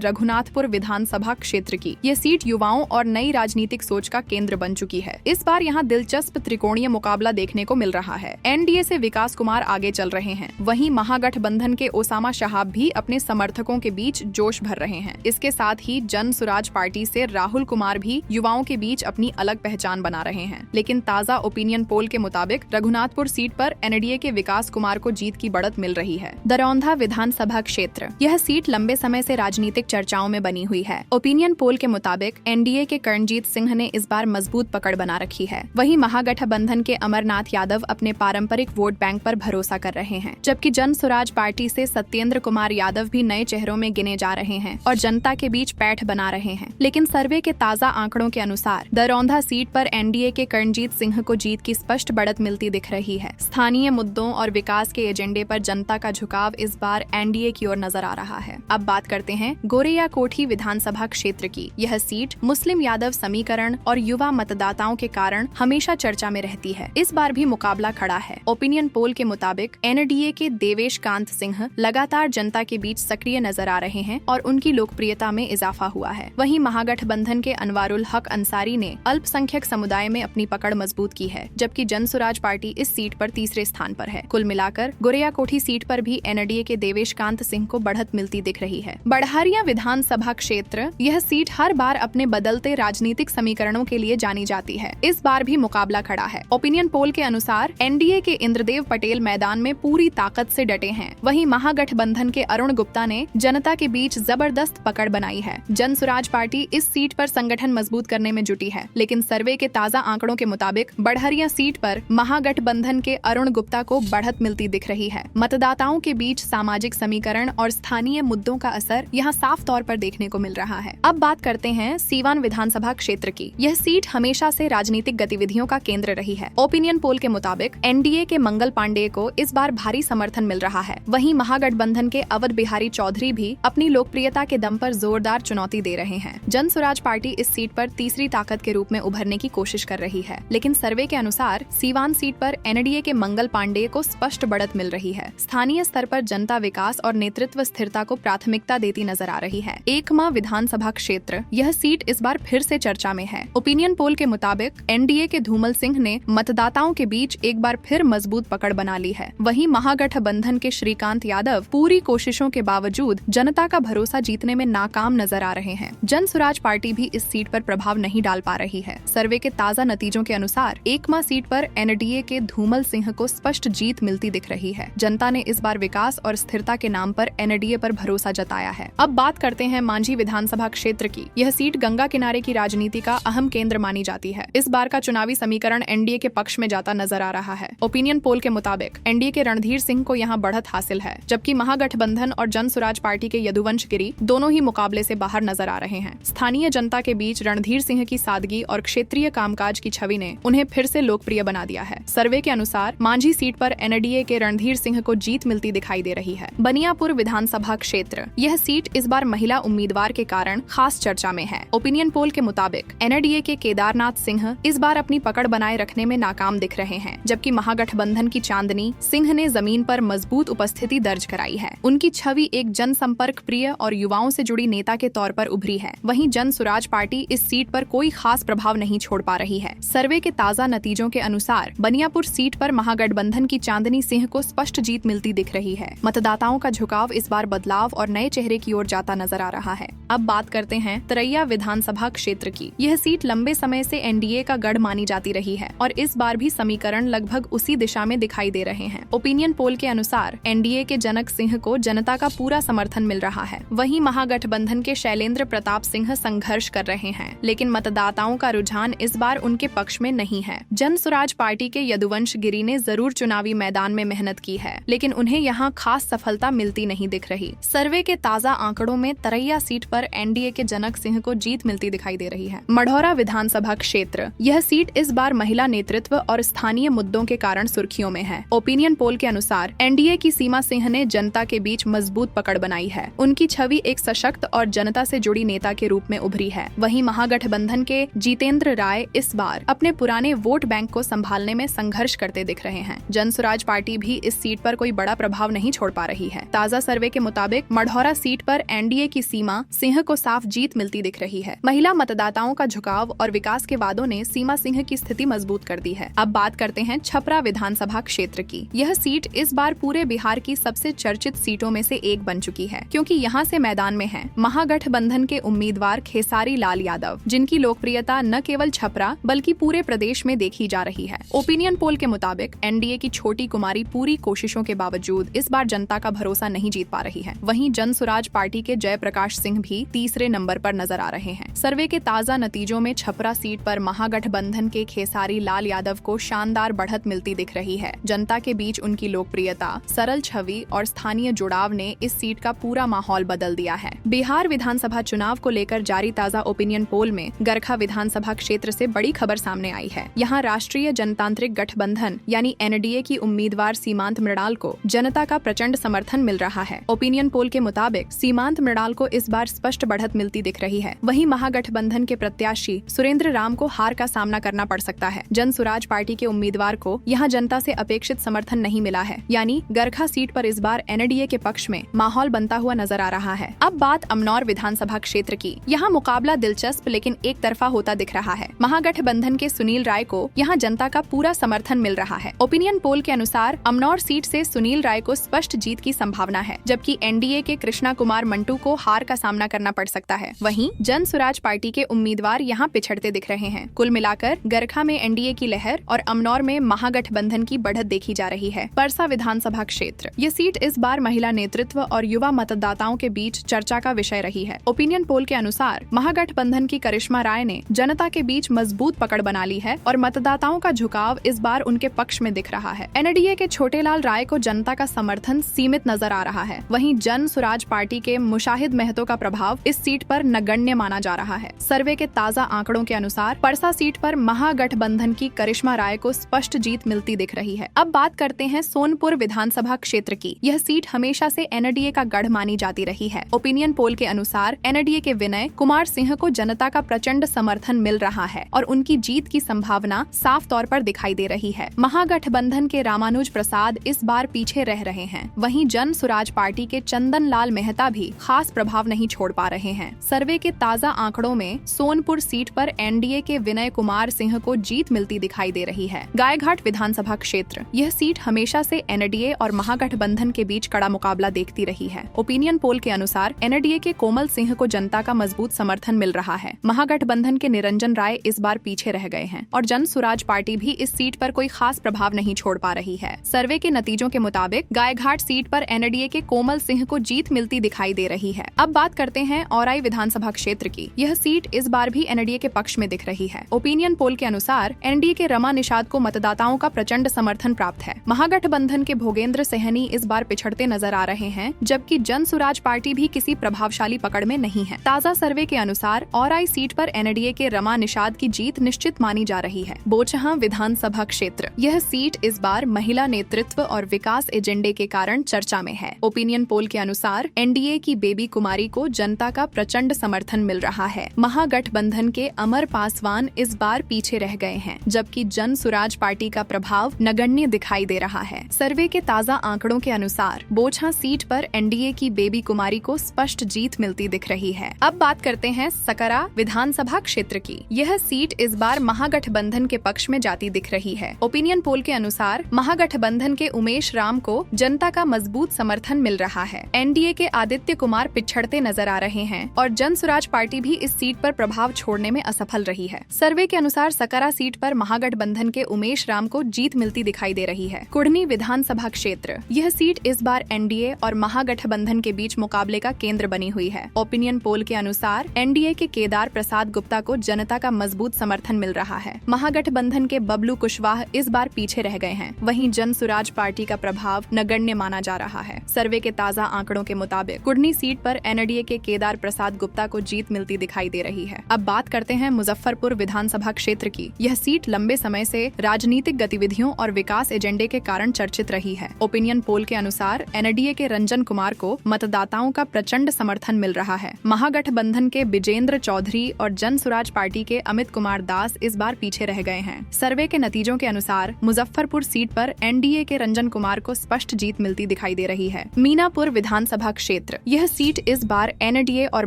रघुनाथपुर विधानसभा क्षेत्र की। ये सीट युवाओं और नई राजनीतिक सोच का केंद्र बन चुकी है। इस बार यहाँ दिलचस्प त्रिकोणीय मुकाबला देखने को मिल रहा है। एनडीए से विकास कुमार आगे चल रहे हैं, वहीं महागठबंधन के ओसामा शहाब भी अपने समर्थकों के बीच जोश भर रहे हैं। इसके साथ ही जन सुराज पार्टी से राहुल कुमार भी युवाओं के बीच अपनी अलग पहचान बना रहे हैं। लेकिन ताजा ओपिनियन पोल के मुताबिक रघुनाथपुर सीट पर एनडीए के विकास कुमार को जीत की बढ़त मिल रही है। दरौंधा विधानसभा क्षेत्र, यह सीट लंबे समय से राजनीतिक चर्चाओं में बनी हुई है। ओपिनियन पोल के मुताबिक एनडीए के करणजीत सिंह ने इस बार मजबूत पकड़ बना रखी है। वहीं महागठबंधन के अमरनाथ यादव अपने पारंपरिक वोट बैंक पर भरोसा कर रहे हैं, जबकि जन सुराज पार्टी से सत्येंद्र कुमार यादव भी नए चेहरों में गिने जा रहे हैं और जनता के बीच पैठ बना रहे हैं। लेकिन सर्वे के ताजा आंकड़ों के अनुसार दरौंधा सीट पर एनडीए के करणजीत सिंह को जीत की स्पष्ट बढ़त मिलती दिख रही है। स्थानीय मुद्दों और विकास के एजेंडे पर जनता का झुकाव इस बार एनडीए की ओर नजर आ रहा है। अब बात करते हैं गोरेया कोठी विधानसभा क्षेत्र की। यह सीट मुस्लिम यादव समीकरण और युवा मतदाताओं के कारण हमेशा चर्चा में रहती है। इस बार भी मुकाबला खड़ा है। ओपिनियन पोल के मुताबिक एनडीए के देवेश कांत सिंह लगातार जनता के बीच सक्रिय नजर आ रहे हैं और उनकी लोकप्रियता में इजाफा हुआ है। वहीं महागठबंधन के अनवारुल हक अंसारी ने अल्पसंख्यक समुदाय में अपनी पकड़ मजबूत की है, जबकि जन सुराज पार्टी इस सीट पर तीसरे स्थान पर है। कुल मिलाकर गोरेया कोठी सीट पर भी एनडीए के देवेश कांत सिंह को बढ़त मिलती दिख रही है। बढ़हरिया विधानसभा क्षेत्र, यह सीट हर बार अपने बदलते राजनीतिक समीकरणों के लिए जानी जाती है। इस बार भी मुकाबला खड़ा है। ओपिनियन पोल के अनुसार एनडीए के इंद्रदेव पटेल मैदान में पूरी ताकत से डटे हैं। वहीं महागठबंधन के अरुण गुप्ता ने जनता के बीच जबरदस्त पकड़ बनाई है। जन सुराज पार्टी इस सीट पर संगठन मजबूत करने में जुटी है, लेकिन सर्वे के ताजा आंकड़ों के मुताबिक बढ़हरिया सीट पर महागठबंधन के अरुण गुप्ता को बढ़त मिलती दिख रही है। मतदाताओं के बीच सामाजिक समीकरण और स्थानीय मुद्दों का असर यहाँ साफ तौर पर देखने को मिल रहा है। अब बात करते हैं सीवान विधानसभा क्षेत्र की। यह सीट हमेशा से राजनीतिक गतिविधियों का केंद्र रही है। ओपिनियन पोल के मुताबिक एनडीए के मंगल पांडेय को इस बार भारी समर्थन मिल रहा है। वहीं महागठबंधन के अवध बिहारी चौधरी भी अपनी लोकप्रियता के दम पर जोरदार चुनौती दे रहे हैं। जन सुराज पार्टी इस सीट पर तीसरी ताकत के रूप में उभरने की कोशिश कर रही है, लेकिन सर्वे के अनुसार सीवान सीट पर एनडीए के मंगल पांडेय को स्पष्ट बढ़त मिल रही है। स्थानीय स्तर पर जनता विकास और नेतृत्व स्थिरता को प्राथमिकता देती नजर आ रही है। एकमा विधानसभा क्षेत्र, यह सीट इस बार फिर से चर्चा में है। ओपिनियन पोल के मुताबिक एनडीए के धूमल सिंह ने मतदाताओं के बीच एक बार फिर मजबूत पकड़ बना ली है। वहीं महागठबंधन के श्रीकांत यादव पूरी कोशिशों के बावजूद जनता का भरोसा जीतने में नाकाम नजर आ रहे हैं। जन सुराज पार्टी भी इस सीट पर प्रभाव नहीं डाल पा रही है। सर्वे के ताजा नतीजों के अनुसार एकमा सीट पर एनडीए के धूमल सिंह को स्पष्ट जीत मिलती दिख रही है। जनता ने इस बार विकास और स्थिरता के नाम पर एनडीए पर भरोसा जताया है। अब बात करते हैं मांझी विधानसभा क्षेत्र की। यह सीट गंगा किनारे की राजनीति का अहम केंद्र मानी जाती है। इस बार का चुनावी समीकरण एनडीए के पक्ष में जाता नजर आ रहा है। ओपिनियन पोल के मुताबिक एनडीए के रणधीर सिंह को यहाँ बढ़त हासिल है, जबकि महागठबंधन और जन सुराज पार्टी के यदुवंश गिरी दोनों ही मुकाबले से बाहर नजर आ रहे हैं। स्थानीय जनता के बीच रणधीर सिंह की सादगी और क्षेत्रीय कामकाज की छवि ने उन्हें फिर से लोकप्रिय बना दिया है। सर्वे के अनुसार मांझी सीट पर एनडीए के रणधीर सिंह को जीत मिलती दिखाई दे रही है। बनियापुर विधानसभा क्षेत्र, यह सीट इस बार महिला उम्मीदवार के कारण खास चर्चा में है। ओपिनियन पोल के मुताबिक एनडीए के केदारनाथ सिंह इस बार अपनी पकड़ बनाए रखने में नाकाम दिख रहे हैं, जबकि महागठबंधन की चांदनी सिंह ने जमीन पर मजबूत उपस्थिति दर्ज कराई है। उनकी छवि एक जनसंपर्क प्रिय और युवाओं से जुड़ी नेता के तौर पर उभरी है। वहीं जन सुराज पार्टी इस सीट पर कोई खास प्रभाव नहीं छोड़ पा रही है। सर्वे के ताजा नतीजों के अनुसार बनियापुर सीट पर महागठबंधन की चांदनी सिंह को स्पष्ट जीत मिलती दिख रही है। मतदाताओं का झुकाव इस बार बदलाव और नए चेहरे की ओर जाता नजर आ रहा है। अब बात करते हैं तरैया विधानसभा क्षेत्र की। यह सीट लंबे समय से एनडीए का गढ़ मानी जाती रही है और इस बार भी समीकरण लगभग उसी दिशा में दिखाई दे रहे हैं। ओपिनियन पोल के अनुसार एनडीए के जनक सिंह को जनता का पूरा समर्थन मिल रहा है। वहीं महागठबंधन के शैलेंद्र प्रताप सिंह संघर्ष कर रहे हैं, लेकिन मतदाताओं का रुझान इस बार उनके पक्ष में नहीं है। जन सुराज पार्टी के यदुवंश गिरी ने जरूर चुनावी मैदान में मेहनत की है, लेकिन उन्हें यहाँ खास सफलता मिलती नहीं दिख रही। सर्वे के ताजा आंकड़ों में तरैया सीट पर एनडीए के जनक सिंह को जीत मिलती दिखाई दे रही है। मढ़ौरा विधानसभा क्षेत्र, यह सीट इस बार महिला नेतृत्व और स्थानीय मुद्दों के कारण सुर्खियों में है। ओपिनियन पोल के अनुसार एनडीए की सीमा सिंह ने जनता के बीच मजबूत पकड़ बनाई है। उनकी छवि एक सशक्त और जनता से जुड़ी नेता के रूप में उभरी है। वहीं महागठबंधन के जितेंद्र राय इस बार अपने पुराने वोट बैंक को संभालने में संघर्ष करते दिख रहे हैं। जन सुराज पार्टी भी इस सीट पर कोई बड़ा बड़ा प्रभाव नहीं छोड़ पा रही है। ताजा सर्वे के मुताबिक मढ़ौरा सीट पर एनडीए की सीमा सिंह को साफ जीत मिलती दिख रही है। महिला मतदाताओं का झुकाव और विकास के वादों ने सीमा सिंह की स्थिति मजबूत कर दी है। अब बात करते हैं छपरा विधानसभा क्षेत्र की। यह सीट इस बार पूरे बिहार की सबसे चर्चित सीटों में से एक बन चुकी है, क्योंकि यहाँ से मैदान में है महागठबंधन के उम्मीदवार खेसारी लाल यादव, जिनकी लोकप्रियता न केवल छपरा बल्कि पूरे प्रदेश में देखी जा रही है। ओपिनियन पोल के मुताबिक एनडीए की छोटी कुमारी पूरी कोशिशों के बावजूद इस बार जनता का भरोसा नहीं जीत पा रही है। वहीं जन सुराज पार्टी के जयप्रकाश सिंह भी तीसरे नंबर पर नजर आ रहे हैं। सर्वे के ताजा नतीजों में छपरा सीट पर महागठबंधन के खेसारी लाल यादव को शानदार बढ़त मिलती दिख रही है। जनता के बीच उनकी लोकप्रियता, सरल छवि और स्थानीय जुड़ाव ने इस सीट का पूरा माहौल बदल दिया है। बिहार विधानसभा चुनाव को लेकर जारी ताजा ओपिनियन पोल में गरखा विधानसभा क्षेत्र से बड़ी खबर सामने आई है। यहाँ राष्ट्रीय जनतांत्रिक गठबंधन यानी एनडीए की उम्मीदवार सीमांत मृणाल को जनता का प्रचंड समर्थन मिल रहा है। ओपिनियन पोल के मुताबिक सीमांत मृणाल को इस बार स्पष्ट बढ़त मिलती दिख रही है। वहीं महागठबंधन के प्रत्याशी सुरेंद्र राम को हार का सामना करना पड़ सकता है। जन सुराज पार्टी के उम्मीदवार को यहाँ जनता से अपेक्षित समर्थन नहीं मिला है, यानी गरखा सीट पर इस बार एनडीए के पक्ष में माहौल बनता हुआ नजर आ रहा है। अब बात अमनौर विधानसभा क्षेत्र की। यहाँ मुकाबला दिलचस्प लेकिन एक तरफा होता दिख रहा है। महागठबंधन के सुनील राय को यहाँ जनता का पूरा समर्थन मिल रहा है। ओपिनियन पोल के अनुसार अमनौर सीट से सुनील राय को स्पष्ट जीत की संभावना है, जबकि एनडीए के कृष्णा कुमार मंटू को हार का सामना करना पड़ सकता है। वहीं जन सुराज पार्टी के उम्मीदवार यहाँ पिछड़ते दिख रहे हैं। कुल मिलाकर गरखा में एनडीए की लहर और अमनौर में महागठबंधन की बढ़त देखी जा रही है। परसा विधानसभा क्षेत्र, ये सीट इस बार महिला नेतृत्व और युवा मतदाताओं के बीच चर्चा का विषय रही है। ओपिनियन पोल के अनुसार महागठबंधन की करिश्मा राय ने जनता के बीच मजबूत पकड़ बना ली है और मतदाताओं का झुकाव इस बार उनके पक्ष में दिख रहा है। एनडीए के छोटेलाल राय को जनता का समर्थन सीमित नजर आ रहा है। वहीं जन सुराज पार्टी के मुशाहिद महतो का प्रभाव इस सीट पर नगण्य माना जा रहा है। सर्वे के ताजा आंकड़ों के अनुसार परसा सीट पर महागठबंधन की करिश्मा राय को स्पष्ट जीत मिलती दिख रही है। अब बात करते हैं सोनपुर विधानसभा क्षेत्र की। यह सीट हमेशा से एनडीए का गढ़ मानी जाती रही है। ओपिनियन पोल के अनुसार एनडीए के विनय कुमार सिंह को जनता का प्रचंड समर्थन मिल रहा है और उनकी जीत की संभावना साफ तौर पर दिखाई दे रही है। महागठबंधन के रामानुज प्रसाद इस बार पीछे रह रहे हैं। वहीं जन सुराज पार्टी के चंदन लाल मेहता भी खास प्रभाव नहीं छोड़ पा रहे हैं। सर्वे के ताजा आंकड़ों में सोनपुर सीट पर एनडीए के विनय कुमार सिंह को जीत मिलती दिखाई दे रही है। गायघाट विधानसभा क्षेत्र, यह सीट हमेशा से एनडीए और महागठबंधन के बीच कड़ा मुकाबला देखती रही है। ओपिनियन पोल के अनुसार एनडीए के कोमल सिंह को जनता का मजबूत समर्थन मिल रहा है। महागठबंधन के निरंजन राय इस बार पीछे रह गए हैं और जन सुराज पार्टी भी इस सीट पर कोई खास प्रभाव नहीं छोड़ पा रही है। सर्वे के नतीजों के मुताबिक गायघाट सीट पर एनडीए के कोमल सिंह को जीत मिलती दिखाई दे रही है। अब बात करते हैं औराई विधानसभा क्षेत्र की। यह सीट इस बार भी एनडीए के पक्ष में दिख रही है। ओपिनियन पोल के अनुसार एनडीए के रमा निषाद को मतदाताओं का प्रचंड समर्थन प्राप्त है। महागठबंधन के भोगेंद्र सहनी इस बार पिछड़ते नजर आ रहे हैं, जबकि जन सुराज पार्टी भी किसी प्रभावशाली पकड़ में नहीं है। ताजा सर्वे के अनुसार औराई सीट पर एनडीए के रमा निषाद की जीत निश्चित मानी जा रही है। बोचहां विधानसभा क्षेत्र, यह सीट इस बार महिला नेतृत्व और विकास एजेंडे के कारण चर्चा में है। ओपिनियन पोल के अनुसार एनडीए की बेबी कुमारी को जनता का प्रचंड समर्थन मिल रहा है। महागठबंधन के अमर पासवान इस बार पीछे रह गए हैं, जबकि जन सुराज पार्टी का प्रभाव नगण्य दिखाई दे रहा है। सर्वे के ताजा आंकड़ों के अनुसार बोचहां सीट पर एनडीए की बेबी कुमारी को स्पष्ट जीत मिलती दिख रही है। अब बात करते हैं सकरा विधानसभा क्षेत्र की। यह सीट इस बार महागठबंधन के पक्ष में जाती दिख रही है। ओपिनियन पोल के अनुसार महागठबंधन के उमेश राम को जनता का मजबूत समर्थन मिल रहा है। एनडीए के आदित्य कुमार पिछड़ते नजर आ रहे हैं और जन सुराज पार्टी भी इस सीट पर प्रभाव छोड़ने में असफल रही है। सर्वे के अनुसार सकरा सीट पर महागठबंधन के उमेश राम को जीत मिलती दिखाई दे रही है। कुढ़नी विधानसभा क्षेत्र, यह सीट इस बार एनडीए और महागठबंधन के बीच मुकाबले का केंद्र बनी हुई है। ओपिनियन पोल के अनुसार एनडीए के केदार प्रसाद गुप्ता को जनता का मजबूत समर्थन मिल रहा है। महागठबंधन के बबलू कुशवाहा इस बार पीछे रह गए हैं। वहीं जन सुराज पार्टी का प्रभाव नगण्य माना जा रहा है। सर्वे के ताजा आंकड़ों के मुताबिक कुढ़नी सीट पर एनडीए के केदार प्रसाद गुप्ता को जीत मिलती दिखाई दे रही है। अब बात करते हैं मुजफ्फरपुर विधानसभा क्षेत्र की। यह सीट लंबे समय से राजनीतिक गतिविधियों और विकास एजेंडे के कारण चर्चित रही है। ओपिनियन पोल के अनुसार एनडीए के रंजन कुमार को मतदाताओं का प्रचंड समर्थन मिल रहा है। महागठबंधन के बिजेंद्र चौधरी और जन सुराज पार्टी के अमित कुमार दास इस बार पीछे रह गए हैं। सर्वे के नतीजों के अनुसार मुजफ्फरपुर सीट पर एनडीए के रंजन कुमार को स्पष्ट जीत मिलती दिखाई दे रही है। मीनापुर विधानसभा क्षेत्र, यह सीट इस बार एनडीए और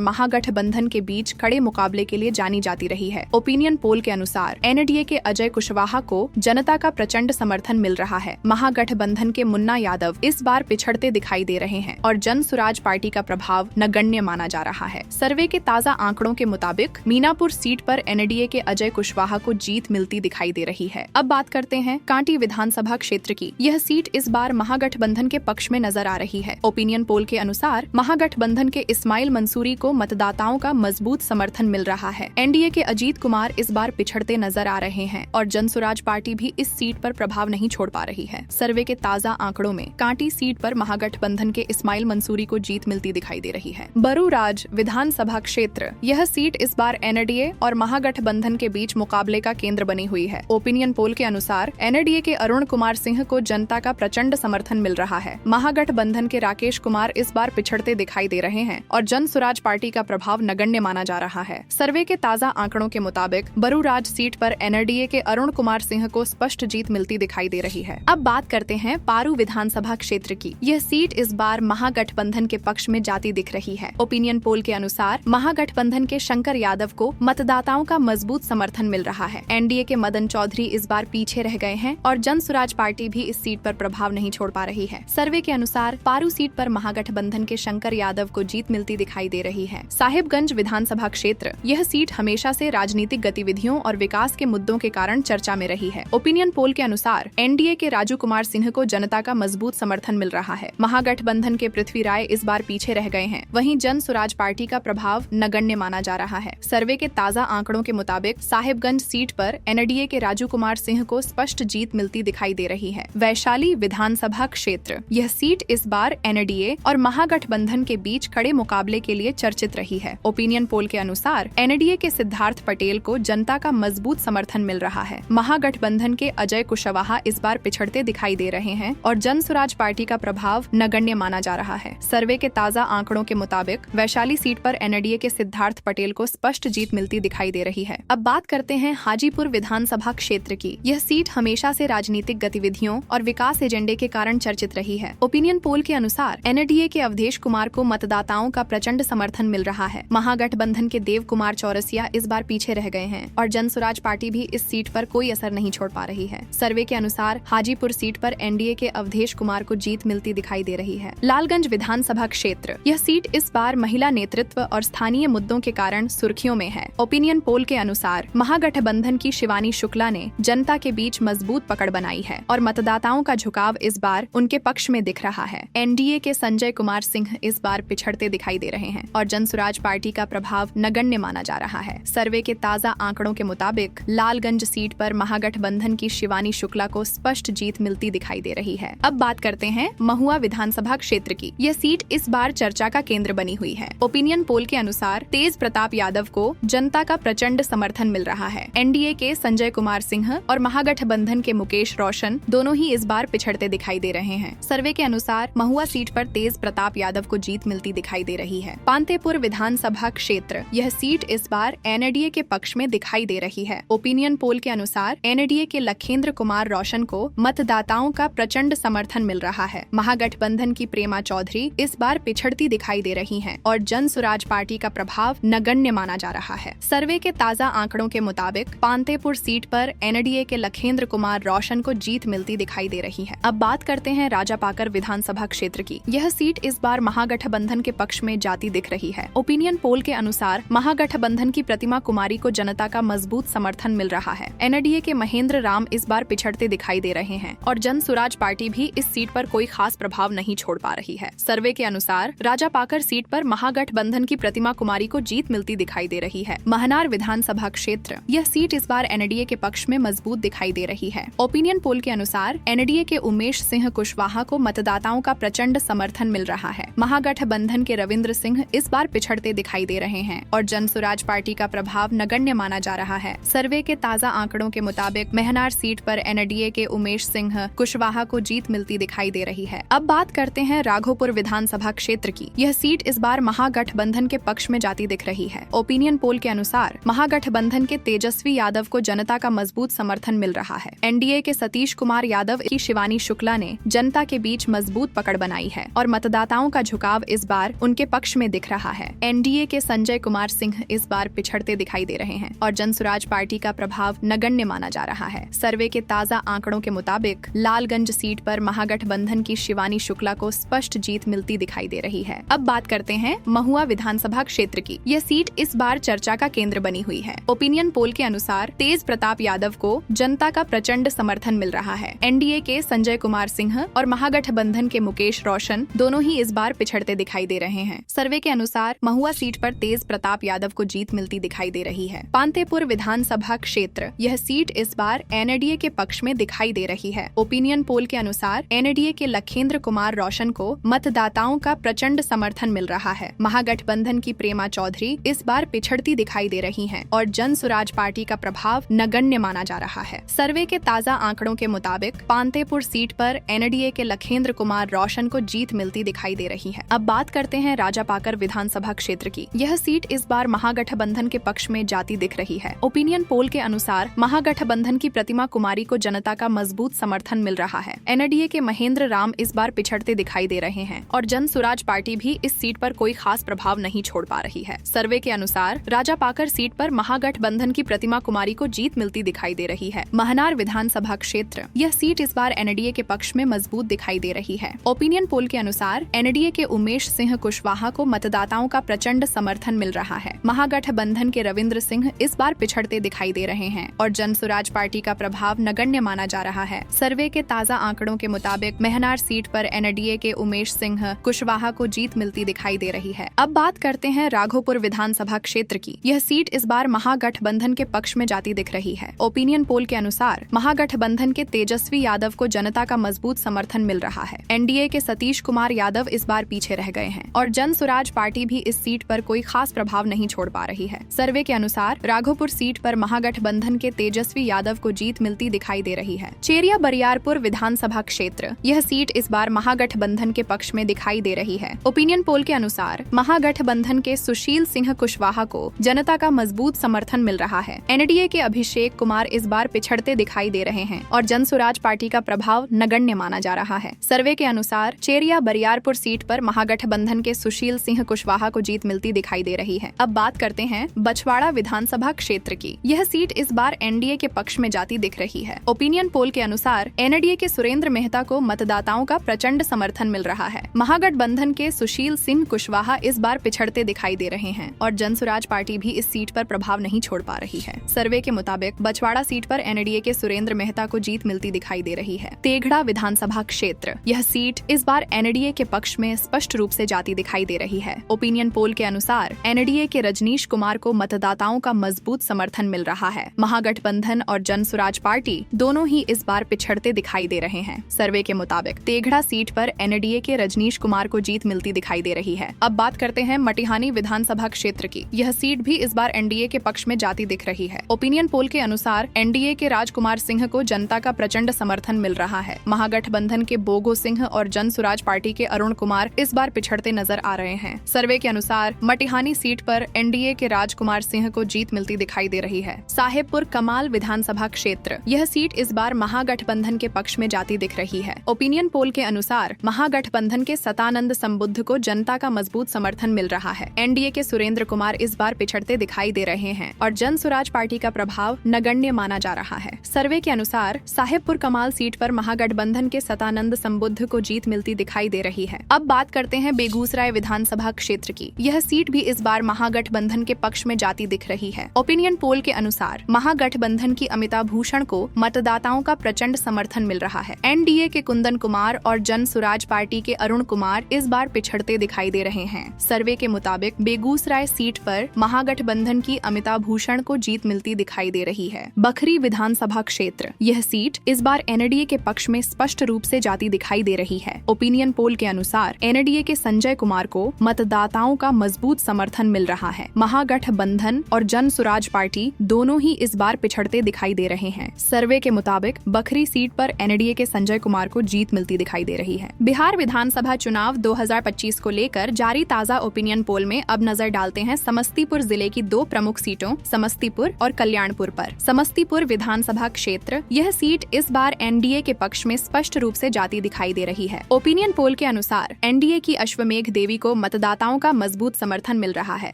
महागठबंधन के बीच कड़े मुकाबले के लिए जानी जाती रही है। ओपिनियन पोल के अनुसार एनडीए के अजय कुशवाहा को जनता का प्रचंड समर्थन मिल रहा है। महागठबंधन के मुन्ना यादव इस बार पिछड़ते दिखाई दे रहे हैं और जन सुराज पार्टी का प्रभाव नगण्य माना जा रहा है। सर्वे के ताजा आंकड़ों के मुताबिक मीनापुर सीट पर एनडीए के अजय कुशवाहा को जीत मिलती दिखाई दे रही है। अब बात करते हैं कांटी विधानसभा क्षेत्र की। यह सीट इस बार महागठबंधन के पक्ष में नजर आ रही है। ओपिनियन पोल के अनुसार महागठबंधन के इस्माइल मंसूरी को मतदाताओं का मजबूत समर्थन मिल रहा है। एनडीए के अजीत कुमार इस बार पिछड़ते नजर आ रहे हैं और जन सुराज पार्टी भी इस सीट पर प्रभाव नहीं छोड़ पा रही है। सर्वे के ताजा आंकड़ों में कांटी सीट पर महागठबंधन के इस्माइल मंसूरी को जीत मिलती दिखाई दे रही है। बरूराज विधानसभा क्षेत्र, यह सीट इस बार एनडीए और महागठबंधन के बीच मुकाबले का केंद्र बनी हुई है। ओपिनियन पोल के अनुसार एनडीए के अरुण कुमार सिंह को जनता का प्रचंड समर्थन मिल रहा है। महागठबंधन के राकेश कुमार इस बार पिछड़ते दिखाई दे रहे हैं और जन सुराज पार्टी का प्रभाव नगण्य माना जा रहा है। सर्वे के ताजा आंकड़ों के मुताबिक बरूराज सीट पर एनडीए के अरुण कुमार सिंह को स्पष्ट जीत मिलती दिखाई दे रही है। अब बात करते हैं पारू विधानसभा क्षेत्र की। यह सीट इस बार महागठबंधन के पक्ष में जाती दिख रही है। ओपिनियन पोल के अनुसार महागठबंधन के शंकर यादव को मतदाताओं का मजबूत समर्थन मिल रहा है। एनडीए के मदन चौधरी इस बार पीछे रह गए हैं और जन सुराज पार्टी भी इस सीट पर प्रभाव नहीं छोड़ पा रही है। सर्वे के अनुसार पारू सीट पर महागठबंधन के शंकर यादव को जीत मिलती दिखाई दे रही है। साहिबगंज विधानसभा क्षेत्र, यह सीट हमेशा से राजनीतिक गतिविधियों और विकास के मुद्दों के कारण चर्चा में रही है। ओपिनियन पोल के अनुसार एनडीए के राजू कुमार सिंह को जनता का मजबूत समर्थन मिल रहा है। महागठबंधन के पृथ्वी राय इस बार पीछे रह गए हैं। वहीं जन सुराज पार्टी का प्रभाव नगण्य माना जा रहा है। सर्वे के ताजा आंकड़ों के मुताबिक साहिबगंज सीट पर एनडीए के राजू कुमार सिंह को स्पष्ट जीत मिलती दिखाई दे रही है। वैशाली विधानसभा क्षेत्र, यह सीट इस बार एनडीए और महागठबंधन के बीच कड़े मुकाबले के लिए चर्चित रही है। ओपिनियन पोल के अनुसार एनडीए के सिद्धार्थ पटेल को जनता का मजबूत समर्थन मिल रहा है। महागठबंधन के अजय कुशवाहा इस बार पिछड़ते दिखाई दे रहे हैं और जन सुराज पार्टी का प्रभाव नगण्य माना जा रहा है। सर्वे के ताजा आंकड़ों के मुताबिक वैशाली सीट पर एनडीए के सिद्धार्थ पटेल को स्पष्ट जीत मिलती दिखाई दे रही है। अब बात करते हैं हाजीपुर विधानसभा क्षेत्र की। यह सीट हमेशा से राजनीतिक गतिविधियों और विकास एजेंडे के कारण चर्चित रही है। ओपिनियन पोल के अनुसार एनडीए के अवधेश कुमार को मतदाताओं का प्रचंड समर्थन मिल रहा है। महागठबंधन के देव कुमार चौरसिया इस बार पीछे रह गए हैं और जन सुराज पार्टी भी इस सीट पर कोई असर नहीं छोड़ पा रही है। सर्वे के अनुसार हाजीपुर सीट पर एनडीए के अवधेश कुमार को जीत मिलती दिखाई दे रही है। लालगंज विधानसभा क्षेत्र, यह सीट इस बार महिला नेतृत्व और स्थानीय मुद्दों के कारण सुर्खियों में है। ओपिनियन पोल के अनुसार महागठबंधन की शिवानी शुक्ला ने जनता के बीच मजबूत पकड़ बनाई है और मतदाताओं का झुकाव इस बार उनके पक्ष में दिख रहा है। एनडीए के संजय कुमार सिंह इस बार पिछड़ते दिखाई दे रहे हैं और जन सुराज पार्टी का प्रभाव नगण्य माना जा रहा है। सर्वे के ताजा आंकड़ों के मुताबिक लालगंज सीट पर महागठबंधन की शिवानी शुक्ला को स्पष्ट जीत मिलती दिखाई दे रही है। अब बात करते हैं महुआ विधानसभा क्षेत्र की। यह सीट इस बार चर्चा का केंद्र बनी हुई है। ओपिनियन पोल के अनुसार तेज प्रताप यादव को जनता का प्रचंड समर्थन मिल रहा है। एनडीए के संजय कुमार सिंह और महागठबंधन के मुकेश रोशन दोनों ही इस बार पिछड़ते दिखाई दे रहे हैं। सर्वे के अनुसार महुआ सीट पर तेज प्रताप यादव को जीत मिलती दिखाई दे रही है। पांतेपुर विधानसभा क्षेत्र, यह सीट इस बार एनडीए के पक्ष में दिखाई दे रही है। ओपिनियन पोल के अनुसार एनडीए के लखेंद्र कुमार रोशन को मतदाताओं का प्रचंड समर्थन मिल रहा है। महागठबंधन की प्रेमा चौधरी इस बार पिछड़ती दिखाई दे रही हैं और जन सुराज पार्टी का प्रभाव नगण्य माना जा रहा है। सर्वे के ताजा आंकड़ों के मुताबिक पांतेपुर सीट पर एनडीए के लखेंद्र कुमार रोशन को जीत मिलती दिखाई दे रही है। अब बात करते हैं राजापाकर विधानसभा क्षेत्र की। यह सीट इस बार महागठबंधन के पक्ष में जाती दिख रही है। ओपिनियन पोल के अनुसार महागठबंधन की प्रतिमा कुमारी को जनता का मजबूत समर्थन मिल रहा है। एनडीए के महेंद्र राम इस बार पिछड़ते दिखाई दे रहे हैं और जन सुराज पार्टी भी इस सीट पर कोई खास प्रभाव नहीं छोड़ पा रही है। सर्वे के अनुसार राजापाकर सीट पर महागठबंधन की प्रतिमा कुमारी को जीत मिलती दिखाई दे रही है। महनार विधानसभा क्षेत्र, यह सीट इस बार एनडीए के पक्ष में मजबूत दिखाई दे रही है। ओपिनियन पोल के अनुसार एनडीए के उमेश सिंह कुशवाहा को मतदाताओं का प्रचंड समर्थन मिल रहा है। महागठबंधन के रविंद्र सिंह इस बार पिछड़ते दिखाई दे रहे हैं और जन सुराज पार्टी का प्रभाव नगण्य माना जा रहा है। सर्वे के ताजा आंकड़ों के मुताबिक महनार सीट पर एनडीए के उमेश सिंह कुशवाहा को जीत मिलती दिखाई दे रही है। अब बात करते हैं राघोपुर विधानसभा क्षेत्र की। यह सीट इस बार महागठबंधन के पक्ष में जाती दिख रही है। ओपिनियन पोल के अनुसार महागठबंधन के तेजस्वी यादव को जनता का मजबूत समर्थन मिल रहा है। एनडीए के सतीश कुमार यादव की शिवानी शुक्ला ने ने जनता के बीच मजबूत पकड़ बनाई है और मतदाताओं का झुकाव इस बार उनके पक्ष में दिख रहा है। एनडीए के संजय कुमार सिंह इस बार पिछड़ते दिखाई दे रहे हैं और जनसुराज पार्टी का प्रभाव नगण्य माना जा रहा है। सर्वे के ताजा आंकड़ों के मुताबिक लालगंज सीट पर महागठबंधन की शिवानी शुक्ला को स्पष्ट जीत मिलती दिखाई दे रही है। अब बात करते हैं महुआ विधानसभा क्षेत्र की। यह सीट इस बार चर्चा का केंद्र बनी हुई है। ओपिनियन पोल के अनुसार तेज प्रताप यादव को जनता का प्रचंड समर्थन मिल रहा है। एनडीए के संजय कुमार सिंह और महागठबंधन के मुकेश रोशन दोनों ही इस बार पिछड़ते दिखाई दे रहे हैं। सर्वे के अनुसार महुआ सीट पर तेज प्रताप यादव को जीत मिलती दिखाई दे रही है। पांतेपुर विधानसभा क्षेत्र, यह सीट इस बार एनडीए के पक्ष में दिखाई दे रही है। ओपिनियन पोल के अनुसार एनडीए के लखेंद्र कुमार रोशन को मतदाताओं का प्रचंड समर्थन मिल रहा है। महागठबंधन की प्रेमा चौधरी इस बार पिछड़ती दिखाई दे रही हैं और जनसुराज पार्टी का प्रभाव नगण्य माना जा रहा है। सर्वे के ताजा आंकड़ों के मुताबिक पांतेपुर सीट पर एनडीए के लखेंद्र कुमार रोशन को जीत मिलती दिखाई दे रही है। अब बात करते हैं राजापाकर विधानसभा क्षेत्र की। यह सीट इस बार महागठबंधन के पक्ष में जाती दिख रही है। ओपिनियन पोल के अनुसार महागठबंधन की प्रतिमा कुमारी को जनता का मजबूत समर्थन मिल रहा है। एनडीए के महेंद्र राम इस बार पिछड़ते दिखाई दे रहे हैं और जनसुराज पार्टी भी इस सीट पर कोई खास प्रभाव नहीं छोड़ पा रही है। सर्वे के अनुसार राजापाकर सीट पर महागठबंधन की प्रतिमा कुमारी को जीत मिलती दिखाई दे रही है। महनार विधानसभा क्षेत्र, यह सीट इस बार एनडीए के पक्ष में मजबूत दिखाई दे रही है। ओपिनियन पोल के अनुसार एनडीए के उमेश सिंह कुशवाहा को मतदाताओं का प्रचंड समर्थन मिल रहा है। महागठबंधन के रविंद्र सिंह इस बार पिछड़ते दिखाई दे रहे हैं और जनसुराज पार्टी का प्रभाव नगण्य माना जा रहा है। सर्वे के ताजा आंकड़ों के मुताबिक महनार सीट पर एनडीए के उमेश सिंह कुशवाहा को जीत मिलती दिखाई दे रही है। अब बात करते हैं राघोपुर विधानसभा क्षेत्र की। यह सीट इस बार महागठबंधन के पक्ष में जाती दिख रही है। ओपिनियन पोल के अनुसार महागठबंधन के तेजस्वी यादव को जनता का मजबूत समर्थन मिल रहा है। एनडीए के सतीश कुमार यादव इस बार पीछे रह गए हैं और जनसुराज पार्टी भी इस सीट पर कोई खास प्रभाव नहीं छोड़ पा रही है। सर्वे के अनुसार राघोपुर सीट पर महागठबंधन के तेजस्वी यादव को जीत मिलती दिखाई दे रही है। चेरिया बरियारपुर विधानसभा क्षेत्र, यह सीट इस बार महागठबंधन के पक्ष में दिखाई दे रही है। ओपिनियन पोल के अनुसार महागठबंधन के सुशील सिंह कुशवाहा को जनता का मजबूत समर्थन मिल रहा है। एनडीए के अभिषेक कुमार इस बार पिछड़ते दिखाई दे रहे हैं और जनसुराज पार्टी का प्रभाव नगण्य माना जा रहा है। सर्वे के अनुसार चेरिया बरियारपुर सीट पर महागठबंधन के सुशील सिंह कुशवाहा को जीत मिलती दिखाई दे रही है। अब बात करते हैं बछवाड़ा विधानसभा क्षेत्र की। यह सीट इस बार एनडीए के पक्ष में जाती दिख रही है। ओपिनियन पोल के अनुसार एनडीए के सुरेंद्र मेहता को मतदाताओं का प्रचंड समर्थन मिल रहा है। महागठबंधन के सुशील सिंह कुशवाहा इस बार पिछड़ते दिखाई दे रहे हैं और जनसुराज पार्टी भी इस सीट पर प्रभाव नहीं छोड़ पा रही है। सर्वे के मुताबिक बछवाड़ा सीट पर एनडीए के सुरेंद्र मेहता को जीत मिलती दिखाई दे रही है। तेघड़ा विधानसभा क्षेत्र, यह सीट इस बार एनडीए के पक्ष में स्पष्ट रूप से जाती दिखाई दे रही है। ओपिनियन पोल के अनुसार एनडीए के रजनीश कुमार को मतदाताओं का मजबूत समर्थन मिल रहा है। महागठबंधन और जनसुराज पार्टी दोनों ही इस बार पिछड़ते दिखाई दे रहे हैं। सर्वे के मुताबिक तेघड़ा सीट पर एनडीए के रजनीश कुमार को जीत मिलती दिखाई दे रही है। अब बात करते हैं मटिहानी विधानसभा क्षेत्र की। यह सीट भी इस बार एनडीए के पक्ष में जाती दिख रही है। ओपिनियन पोल के अनुसार एनडीए के राजकुमार सिंह को जनता का प्रचंड समर्थन मिल रहा है। महागठबंधन के बोगो सिंह और जनसुराज पार्टी के अरुण कुमार इस बार पिछड़ते नजर आ रहे हैं। सर्वे के अनुसार मटिहानी सीट पर एनडीए के राजकुमार सिंह को जीत मिलती दिखाई दे रही है। साहेबपुर कमाल विधानसभा क्षेत्र, यह सीट इस बार महागठबंधन के पक्ष में जाती दिख रही है। ओपिनियन पोल के अनुसार महागठबंधन के सतानंद संबुद्ध को जनता का मजबूत समर्थन मिल रहा है। एनडीए के सुरेंद्र कुमार इस बार पिछड़ते दिखाई दे रहे हैं और जनसुराज पार्टी का प्रभाव नगण्य माना जा रहा है। सर्वे के अनुसार साहेबपुर कमाल सीट पर महागठबंधन के सतानंद संबुद्ध को जीत मिलती दिखाई दे रही है। अब बात करते हैं बेगूसराय विधानसभा क्षेत्र की। यह सीट भी इस बार महागठबंधन के पक्ष में जाती दिख रही है। ओपिनियन पोल के अनुसार महागठबंधन की अमिता भूषण को मतदाताओं का प्रचंड समर्थन मिल रहा है। एनडीए के कुंदन कुमार और जनसुराज पार्टी के अरुण कुमार इस बार पिछड़ते दिखाई दे रहे हैं। सर्वे के मुताबिक बेगूसराय सीट पर महागठबंधन की अमिता भूषण को जीत मिलती दिखाई दे रही है। बखरी विधानसभा क्षेत्र, यह सीट इस बार एनडीए के पक्ष में स्पष्ट रूप से जाती दिखाई दे रही है। ओपिनियन पोल के अनुसार एनडीए के संजय कुमार को मतदाताओं का मजबूत समर्थन मिल रहा है। महागठबंधन और जनसुराज पार्टी दोनों ही इस बार पिछड़ते दिखाई दे रहे हैं। सर्वे के मुताबिक बखरी सीट पर एनडीए के संजय कुमार को जीत मिलती दिखाई दे रही है। बिहार विधानसभा चुनाव 2025 को लेकर जारी ताजा ओपिनियन पोल में अब नजर डालते हैं समस्तीपुर जिले की दो प्रमुख सीटों समस्तीपुर और कल्याणपुर पर। समस्तीपुर विधानसभा क्षेत्र, यह सीट इस बार एनडीए के पक्ष में स्पष्ट रूप से जाती दिखाई दे रही है। ओपिनियन पोल के अनुसार एनडीए की अश्वमेघ देवी को मतदाताओं का मजबूत समर्थन मिल रहा है।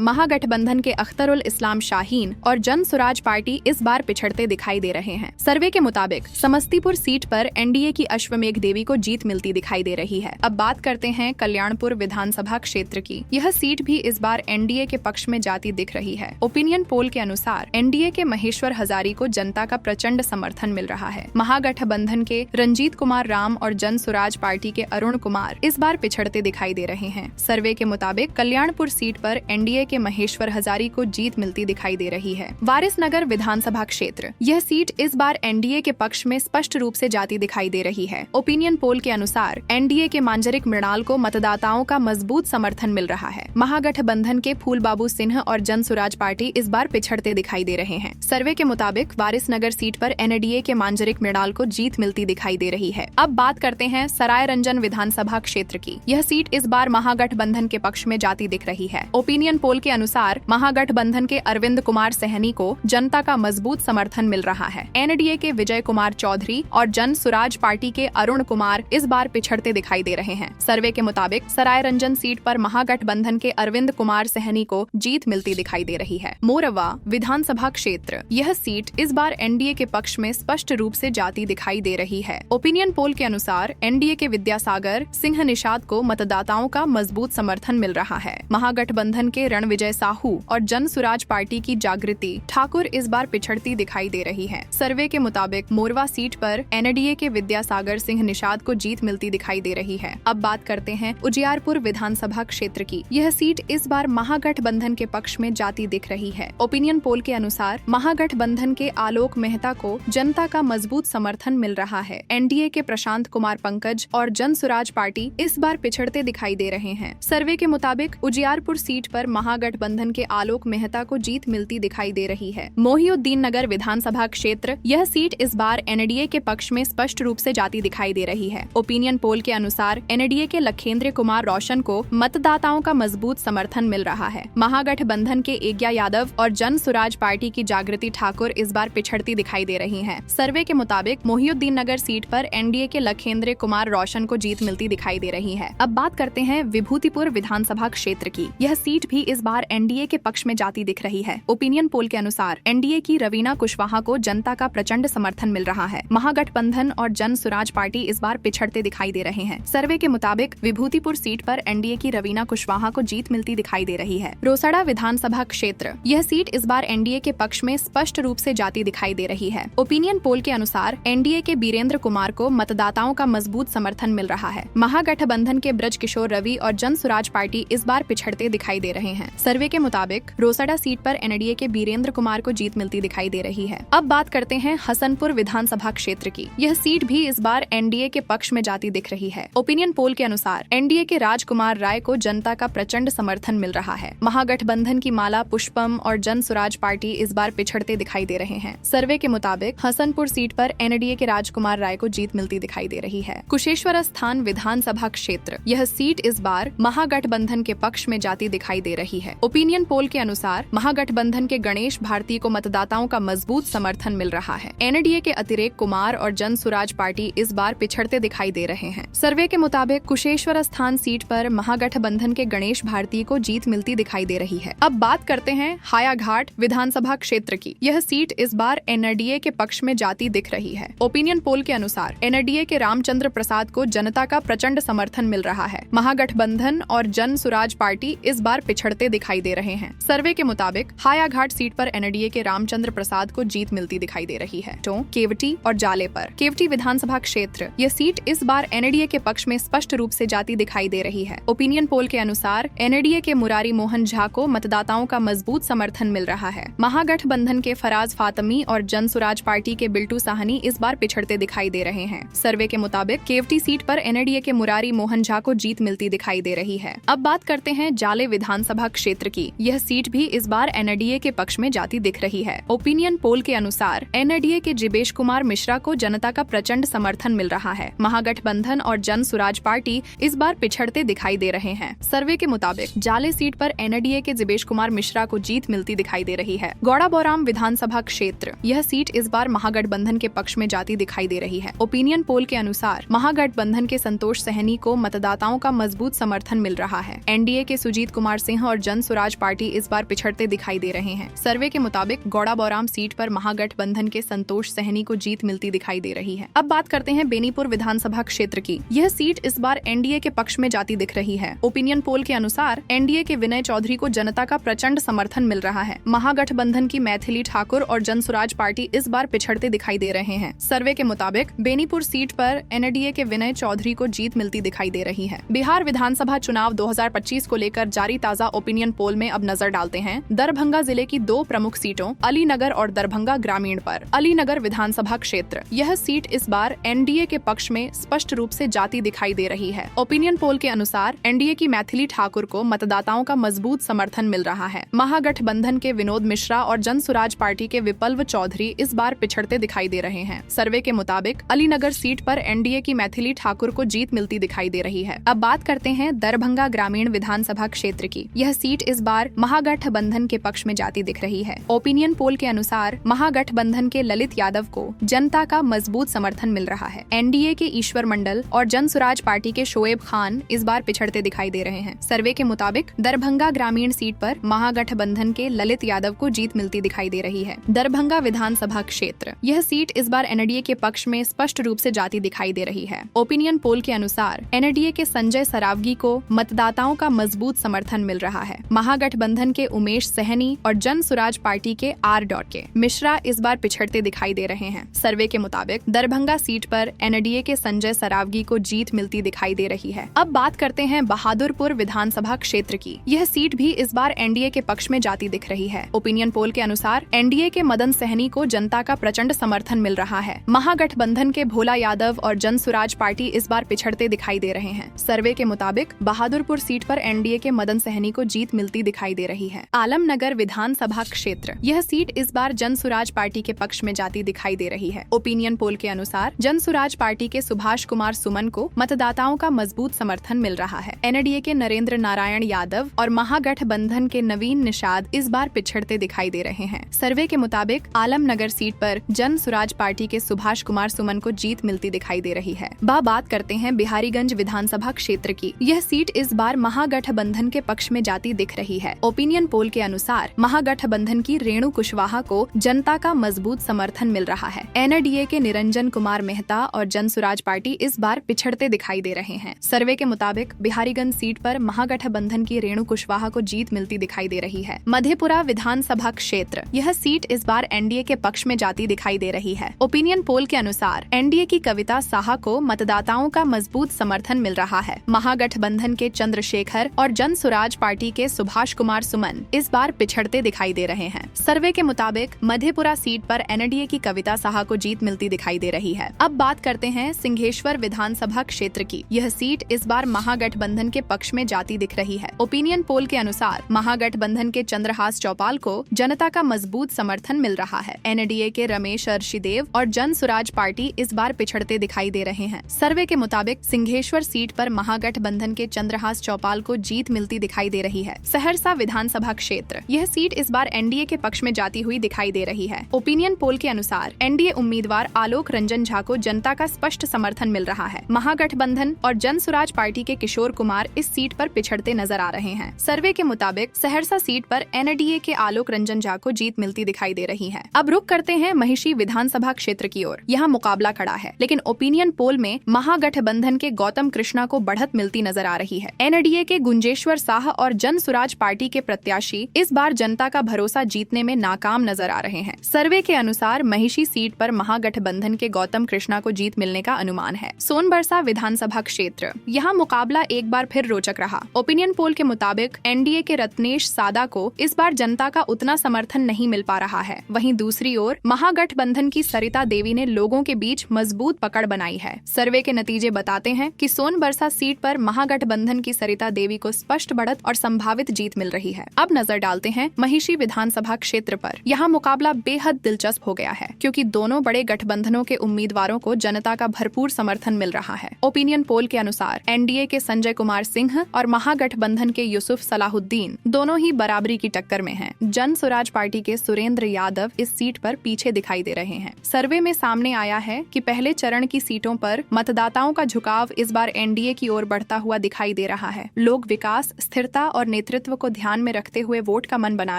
महागठबंधन के अख्तरुल इस्लाम शाहीन और जन सुराज पार्टी इस बार पिछड़ते दिखाई दे रहे हैं। सर्वे के मुताबिक समस्तीपुर सीट पर एनडीए की अश्वमेघ देवी को जीत मिलती दिखाई दे रही है। अब बात करते हैं कल्याणपुर विधानसभा क्षेत्र की। यह सीट भी इस बार एनडीए के पक्ष में जाती दिख रही है। ओपिनियन पोल के अनुसार एनडीए के महेश्वर हजारी को जनता का प्रचंड समर्थन मिल रहा है। महागठबंधन के रंजीत कुमार राम और जन सुराज पार्टी के अरुण कुमार इस बार पिछड़ते दिखाई दे रहे हैं। सर्वे के मुताबिक कल्याणपुर सीट पर एनडीए के महेश्वर हजारी को जीत मिलती दिखाई दे रही है। वारिसनगर विधानसभा क्षेत्र, यह सीट इस बार एनडीए के पक्ष में स्पष्ट रूप से जाती दिखाई दे रही है। ओपिनियन पोल के अनुसार एनडीए के मांजरिक मृणाल को मतदाताओं का मजबूत समर्थन मिल रहा है। महागठबंधन के फूलबाबू सिंह और जन सुराज पार्टी इस बार पिछड़ते दिखाई दे रहे हैं। सर्वे के मुताबिक वारिसनगर सीट पर एनडीए के मांजरिक मृणाल को जीत मिलती दिखाई दे रही है। अब बात करते हैं सरायरंजन विधानसभा क्षेत्र की। यह सीट इस बार महागठबंधन के पक्ष में जाती दिख रही है। ओपिनियन पोल के अनुसार महागठबंधन के अरविंद कुमार सहनी को जनता का मजबूत समर्थन मिल रहा है। एनडीए के विजय कुमार चौधरी और जन सुराज पार्टी के अरुण कुमार इस बार पिछड़ते दिखाई दे रहे हैं। सर्वे के मुताबिक सरायरंजन सीट पर महागठबंधन के अरविंद कुमार सहनी को जीत मिलती दिखाई दे रही है। मोरवा विधानसभा क्षेत्र, यह सीट इस बार एनडीए के पक्ष में स्पष्ट रूप से जाती दिखाई दे रही है। ओपिनियन पोल के अनुसार एनडीए के विद्यासागर सिंह निषाद को मतदाताओं का मजबूत समर्थन मिल रहा है। महागठबंधन के रणविजय साहू और जन सुराज पार्टी की जागृति ठाकुर इस बार पिछड़ती दिखाई दे रही है। सर्वे के मुताबिक मोरवा सीट पर एनडीए के विद्यासागर सिंह निषाद को जीत मिलती दिखाई दे रही है। अब बात करते हैं उजियारपुर विधानसभा क्षेत्र की। यह सीट इस बार महागठबंधन के पक्ष में जाती दिख रही है। ओपिनियन पोल के अनुसार महागठबंधन के आलोक मेहता को जनता का मजबूत समर्थन मिल रहा है। एनडीए के प्रशांत कुमार पंकज और जन सुराज पार्टी इस बार पिछड़ते दिखाई दे रहे हैं। सर्वे के मुताबिक उजियारपुर सीट पर महागठबंधन के आलोक मेहता को जीत मिलती दिखाई दे रही है। मोहिउद्दीन नगर विधानसभा क्षेत्र, यह सीट इस बार एनडीए के पक्ष में स्पष्ट रूप से जाती दिखाई दे रही है। ओपिनियन पोल के अनुसार एनडीए के लखेंद्र कुमार रोशन को मतदाताओं का मजबूत समर्थन मिल रहा है। महागठबंधन के एग्या यादव और जन सुराज पार्टी की जागृति ठाकुर इस बार पिछड़ती दिखाई दे रही हैं। सर्वे के मुताबिक मोहिउद्दीन नगर सीट पर एनडीए के लखेंद्र कुमार रोशन को जीत मिलती दिखाई दे रही है। अब बात करते हैं विभूतिपुर विधानसभा क्षेत्र की। यह सीट भी इस बार एनडीए के पक्ष में जाती दिख रही है। ओपिनियन पोल के अनुसार एनडीए की रवीना कुशवाहा को जनता का प्रचंड समर्थन मिल रहा है। महागठबंधन और जन सुराज पार्टी इस बार पिछड़ते दिखाई दे रहे हैं। सर्वे के मुताबिक विभूतिपुर सीट पर एनडीए की रवीना कुशवाहा को जीत मिलती दिखाई दे रही है। रोसड़ा विधानसभा क्षेत्र, यह सीट इस बार एनडीए के पक्ष में स्पष्ट रूप से जाती दिखाई दे रही है। ओपिनियन पोल के अनुसार एनडीए के बीरेंद्र कुमार को मतदाताओं का मजबूत समर्थन मिल रहा है। महागठबंधन के ब्रज किशोर रवि और जन सुराज पार्टी इस बार पिछड़ते दिखाई दे रहे हैं। सर्वे के मुताबिक रोसड़ा सीट पर एनडीए के बीरेंद्र कुमार को जीत मिलती दिखाई दे रही है। अब बात करते हैं हसनपुर विधानसभा क्षेत्र की। यह सीट भी इस बार एनडीए के पक्ष में जाती दिख रही है। ओपिनियन पोल के अनुसार एनडीए के राजकुमार राय को जनता का प्रचंड समर्थन मिल रहा है। महागठबंधन की माला पुष्पम और जन सुराज पार्टी इस बार पिछड़ते दिखाई दे रहे हैं। सर्वे के मुताबिक हसनपुर सीट पर एनडीए के राजकुमार राय को जीत मिलती दिखाई दे रही है। कुशेश्वर स्थान विधानसभा क्षेत्र, यह सीट इस बार महागठबंधन के पक्ष में जाती दिखाई दे रही है। ओपिनियन पोल के अनुसार महागठबंधन के गणेश भारती को मतदाताओं का मजबूत समर्थन मिल रहा है। एनडीए के अतिरेक कुमार और जन सुराज पार्टी इस बार पिछड़ते दिखाई दे रहे हैं। सर्वे के मुताबिक कुशेश्वर स्थान सीट पर महागठबंधन के गणेश भारती को जीत मिलती दिखाई दे रही है। अब बात करते हैं हायाघाट विधानसभा क्षेत्र की। यह सीट इस बार एनडीए के पक्ष में जाती दिख रही है। ओपिनियन पोल के अनुसार एनडीए के रामचंद्र प्रसाद को जनता का प्रचंड समर्थन मिल रहा है। महागठबंधन और जन सुराज पार्टी इस बार पिछड़ते दिखाई दे रहे हैं। सर्वे के मुताबिक हायाघाट सीट पर एनडीए के रामचंद्र प्रसाद को जीत मिलती दिखाई दे रही है। तो केवटी और जाले पर केवटी विधानसभा क्षेत्र, यह सीट इस बार एनडीए के पक्ष में स्पष्ट रूप से जाती दिखाई दे रही है। ओपिनियन पोल के अनुसार एनडीए के मुरारी मोहन झा को मतदाताओं का मजबूत समर्थन मिल रहा है। महागठबंधन के फराज फातमी और जन सुराज पार्टी के बिल्टू साहनी इस बार पिछड़ते दिखाई दे रहे हैं। सर्वे के मुताबिक केवटी सीट पर एनडीए के मुरारी मोहन झा को जीत मिलती दिखाई दे रही है। अब बात करते हैं जाले विधानसभा क्षेत्र की। यह सीट भी इस बार एनडीए के पक्ष में जाती दिख रही है। ओपिनियन पोल के अनुसार एनडीए के जिबेश कुमार मिश्रा को जनता का प्रचंड समर्थन मिल रहा है। महागठबंधन और जन सुराज पार्टी इस बार पिछड़ते दिखाई दे रहे हैं। सर्वे के मुताबिक जाले सीट पर एनडीए के जिबेश कुमार मिश्रा को जीत मिलती दिखाई दे रही है। गौड़ा बौराम विधानसभा क्षेत्र, यह सीट इस बार महागठबंधन के पक्ष में जाती दिखाई दे रही है। ओपिनियन ओपिनियन पोल के अनुसार महागठबंधन के संतोष सहनी को मतदाताओं का मजबूत समर्थन मिल रहा है। एनडीए के सुजीत कुमार सिंह और जन स्वराज पार्टी इस बार पिछड़ते दिखाई दे रहे हैं। सर्वे के मुताबिक गौड़ा बौराम सीट पर महागठबंधन के संतोष सहनी को जीत मिलती दिखाई दे रही है। अब बात करते हैं बेनीपुर विधानसभा क्षेत्र की। यह सीट इस बार एनडीए के पक्ष में जाती दिख रही है। ओपिनियन पोल के अनुसार एनडीए के विनय चौधरी को जनता का प्रचंड समर्थन मिल रहा है। महागठबंधन की मैथिली ठाकुर और जन स्वराज पार्टी इस बार पिछड़ते दिखाई दे रहे हैं। सर्वे के मुताबिक बेनीपुर सीट पर एनडीए के विनय चौधरी को जीत मिलती दिखाई दे रही है। बिहार विधानसभा चुनाव 2025 को लेकर जारी ताजा ओपिनियन पोल में अब नजर डालते हैं दरभंगा जिले की 2 प्रमुख सीटों अलीनगर और दरभंगा ग्रामीण पर। अलीनगर विधानसभा क्षेत्र, यह सीट इस बार एनडीए के पक्ष में स्पष्ट रूप से जाती दिखाई दे रही है। ओपिनियन पोल के अनुसार एनडीए की मैथिली ठाकुर को मतदाताओं का मजबूत समर्थन मिल रहा है। महागठबंधन के विनोद मिश्रा और जन स्वराज पार्टी के विप्लव चौधरी इस बार पिछड़ते दिखाई दे रहे हैं। सर्वे के मुताबिक अलीनगर सीट पर एनडीए की मैथिली ठाकुर को जीत मिलती दिखाई दे रही है। अब बात करते हैं दरभंगा ग्रामीण विधानसभा क्षेत्र की। यह सीट इस बार महागठबंधन के पक्ष में जाती दिख रही है। ओपिनियन पोल के अनुसार महागठबंधन के ललित यादव को जनता का मजबूत समर्थन मिल रहा है। एनडीए के ईश्वर मंडल और जन स्वराज पार्टी के शोएब खान इस बार पिछड़ते दिखाई दे रहे हैं। सर्वे के मुताबिक दरभंगा ग्रामीण सीट पर महागठबंधन के ललित यादव को जीत मिलती दिखाई दे रही है। दरभंगा विधानसभा क्षेत्र, यह सीट इस बार एनडीए के पक्ष में स्पष्ट रूप से जाती दिखाई दे रही है। ओपिनियन पोल के अनुसार एनडीए के संजय सरावगी को मतदाताओं का मजबूत समर्थन मिल रहा है। महागठबंधन के उमेश सहनी और जन स्वराज पार्टी के के मिश्रा इस बार पिछड़ते दिखाई दे रहे हैं। सर्वे के मुताबिक दरभंगा सीट पर एनडीए के संजय सरावगी को जीत मिलती दिखाई दे रही है। अब बात करते हैं बहादुरपुर विधानसभा क्षेत्र की। यह सीट भी इस बार एनडीए के पक्ष में जाती दिख रही है। ओपिनियन पोल के अनुसार एनडीए के मदन सहनी को जनता का प्रचंड समर्थन मिल रहा है। महागठबंधन के भोला यादव और जन स्वराज पार्टी इस बार पिछड़ते दिखाई दे रहे हैं। सर्वे के मुताबिक बहादुरपुर सीट पर एनडीए के मदन सहनी को जीत मिलती दिखाई दे रही है। आलमनगर विधानसभा क्षेत्र, यह सीट इस बार जन स्वराज पार्टी के पक्ष में जाती दिखाई दे रही है। ओपिनियन पोल के अनुसार जन स्वराज पार्टी के सुभाष कुमार सुमन को मतदाताओं का मजबूत समर्थन मिल रहा है। एनडीए के नरेंद्र नारायण यादव और महागठबंधन के नवीन निषाद इस बार पिछड़ते दिखाई दे रहे हैं। सर्वे के मुताबिक आलमनगर सीट पर जन स्वराज पार्टी के सुभाष कुमार सुमन को जीत मिलती दिखाई दे रही है। बात करते हैं बिहारीगंज विधानसभा क्षेत्र की। यह सीट इस बार महागठबंधन के पक्ष में जाती दिख रही है। ओपिनियन पोल के अनुसार महागठबंधन की रेणु कुशवाहा को जनता का मजबूत समर्थन मिल रहा है। एनडीए के निरंजन कुमार मेहता और जन स्वराज पार्टी इस बार पिछड़ते दिखाई दे रहे हैं। सर्वे के मुताबिक बिहारीगंज सीट पर महागठबंधन की रेणु कुशवाहा को जीत मिलती दिखाई दे रही है। मधेपुरा विधानसभा क्षेत्र, यह सीट इस बार एनडीए के पक्ष में जाती दिखाई दे रही है। ओपिनियन पोल के अनुसार एनडीए की कविता साहा को मतदाताओं का मजबूत समर्थन मिल रहा है। महागठबंधन के चंद्रशेखर और जन स्वराज पार्टी के सुभाष कुमार सुमन इस बार पिछड़ते दिखाई दे रहे हैं। सर्वे के मुताबिक मधेपुरा सीट पर एनडीए की कविता साहा को जीत मिलती दिखाई दे रही है। अब बात करते हैं सिंहेश्वर विधानसभा क्षेत्र की। यह सीट इस बार महागठबंधन के पक्ष में जाती दिख रही है। ओपिनियन पोल के अनुसार महागठबंधन के चंद्रहास चौपाल को जनता का मजबूत समर्थन मिल रहा है। एनडीए के रमेश अर्शीदेव और जन स्वराज पार्टी इस बार पिछड़ते दिखाई दे रहे हैं। सर्वे के मुताबिक सिंहेश्वर सीट पर महागठबंधन के चंद्रहास चौपाल को जीत मिलती दिखाई दे रही है। सहरसा विधानसभा क्षेत्र, यह सीट इस बार एनडीए के पक्ष में जाती हुई दिखाई दे रही है। ओपिनियन पोल के अनुसार एनडीए उम्मीदवार आलोक रंजन झा को जनता का स्पष्ट समर्थन मिल रहा है। महागठबंधन और जन स्वराज पार्टी के किशोर कुमार इस सीट पर पिछड़ते नजर आ रहे हैं। सर्वे के मुताबिक सहरसा सीट पर एनडीए के आलोक रंजन झा को जीत मिलती दिखाई दे रही है। अब रुक करते हैं महिषी विधानसभा क्षेत्र की ओर। यहाँ मुकाबला खड़ा है, लेकिन ओपिनियन पोल में महागठबंधन के गौतम कृष्णा को बढ़त मिलती नजर आ रही है। एनडीए के गुंजेश्वर साह और जन स्वराज पार्टी के प्रत्याशी इस बार जनता का भरोसा जीतने में नाकाम नजर आ रहे हैं। सर्वे के अनुसार महिषी सीट पर महागठबंधन के गौतम कृष्णा को जीत मिलने का अनुमान है। सोनबरसा विधानसभा क्षेत्र, यहाँ मुकाबला एक बार फिर रोचक रहा। ओपिनियन पोल के मुताबिक एनडीए के रत्नेश सादा को इस बार जनता का उतना समर्थन नहीं मिल पा रहा है। वहीं दूसरी ओर महागठबंधन की सरिता देवी ने लोगों के बीच मजबूत पकड़ बनाई है। सर्वे के नतीजे बताते हैं कि सोनबरसा सीट पर महागठबंधन की सरिता देवी को स्पष्ट बढ़त और संभावित जीत मिल रही है। अब नजर डालते हैं महिषी विधानसभा क्षेत्र पर। यहाँ मुकाबला बेहद दिलचस्प हो गया है, क्योंकि दोनों बड़े गठबंधनों के उम्मीदवारों को जनता का भरपूर समर्थन मिल रहा है। ओपिनियन पोल के अनुसार एनडीए के संजय कुमार सिंह और महागठबंधन के यूसुफ सलाहुद्दीन दोनों ही बराबरी की टक्कर में हैं। जन स्वराज पार्टी के सुरेंद्र यादव इस सीट पर पीछे दिखाई दे रहे हैं। सर्वे में सामने आया है कि पहले चरण की सीटों पर मतदाताओं का झुकाव इस बार एनडीए की ओर बढ़ता हुआ दिखाई दे रहा है। लोग विकास, स्थिरता और नेतृत्व को ध्यान में रखते हुए वोट का मन बना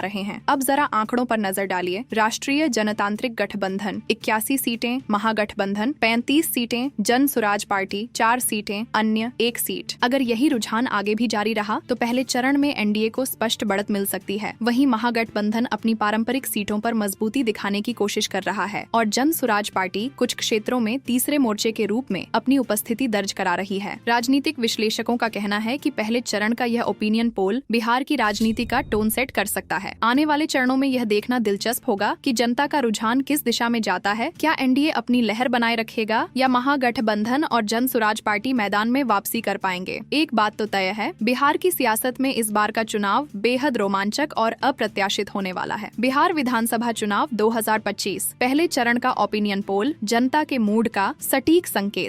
रहे हैं। अब जरा आंकड़ों पर नजर डालिए। राष्ट्रीय जनतांत्रिक गठबंधन 81 सीटें, महागठबंधन 35 सीटें, जन सुराज पार्टी 4 सीटें, अन्य 1 सीट। अगर यही रुझान आगे भी जारी रहा तो पहले चरण में एनडीए को स्पष्ट बढ़त मिल सकती है। वहीं महागठबंधन अपनी पारंपरिक सीटों पर मजबूती दिखाने की कोशिश कर रहा है और जन सुराज पार्टी कुछ क्षेत्रों में तीसरे मोर्चे के रूप में अपनी उपस्थिति दर्ज करा रही है। राजनीतिक विश्लेषकों का कहना है कि पहले चरण का यह ओपिनियन पोल बिहार की राजनीति का टोन सेट कर सकता है। आने वाले चरणों में यह देखना दिलचस्प होगा कि जनता का रुझान किस दिशा में जाता है। क्या एनडीए अपनी लहर बनाए रखेगा या महागठबंधन और जन सुराज पार्टी मैदान में वापसी कर पाएंगे? एक बात तो तय है, बिहार की सियासत में इस बार का चुनाव बेहद रोमांचक और अप्रत्याशित होने वाला है। बिहार विधानसभा चुनाव 2025 पहले चरण का ओपिनियन पोल जनता के मूड का सटीक संकेत।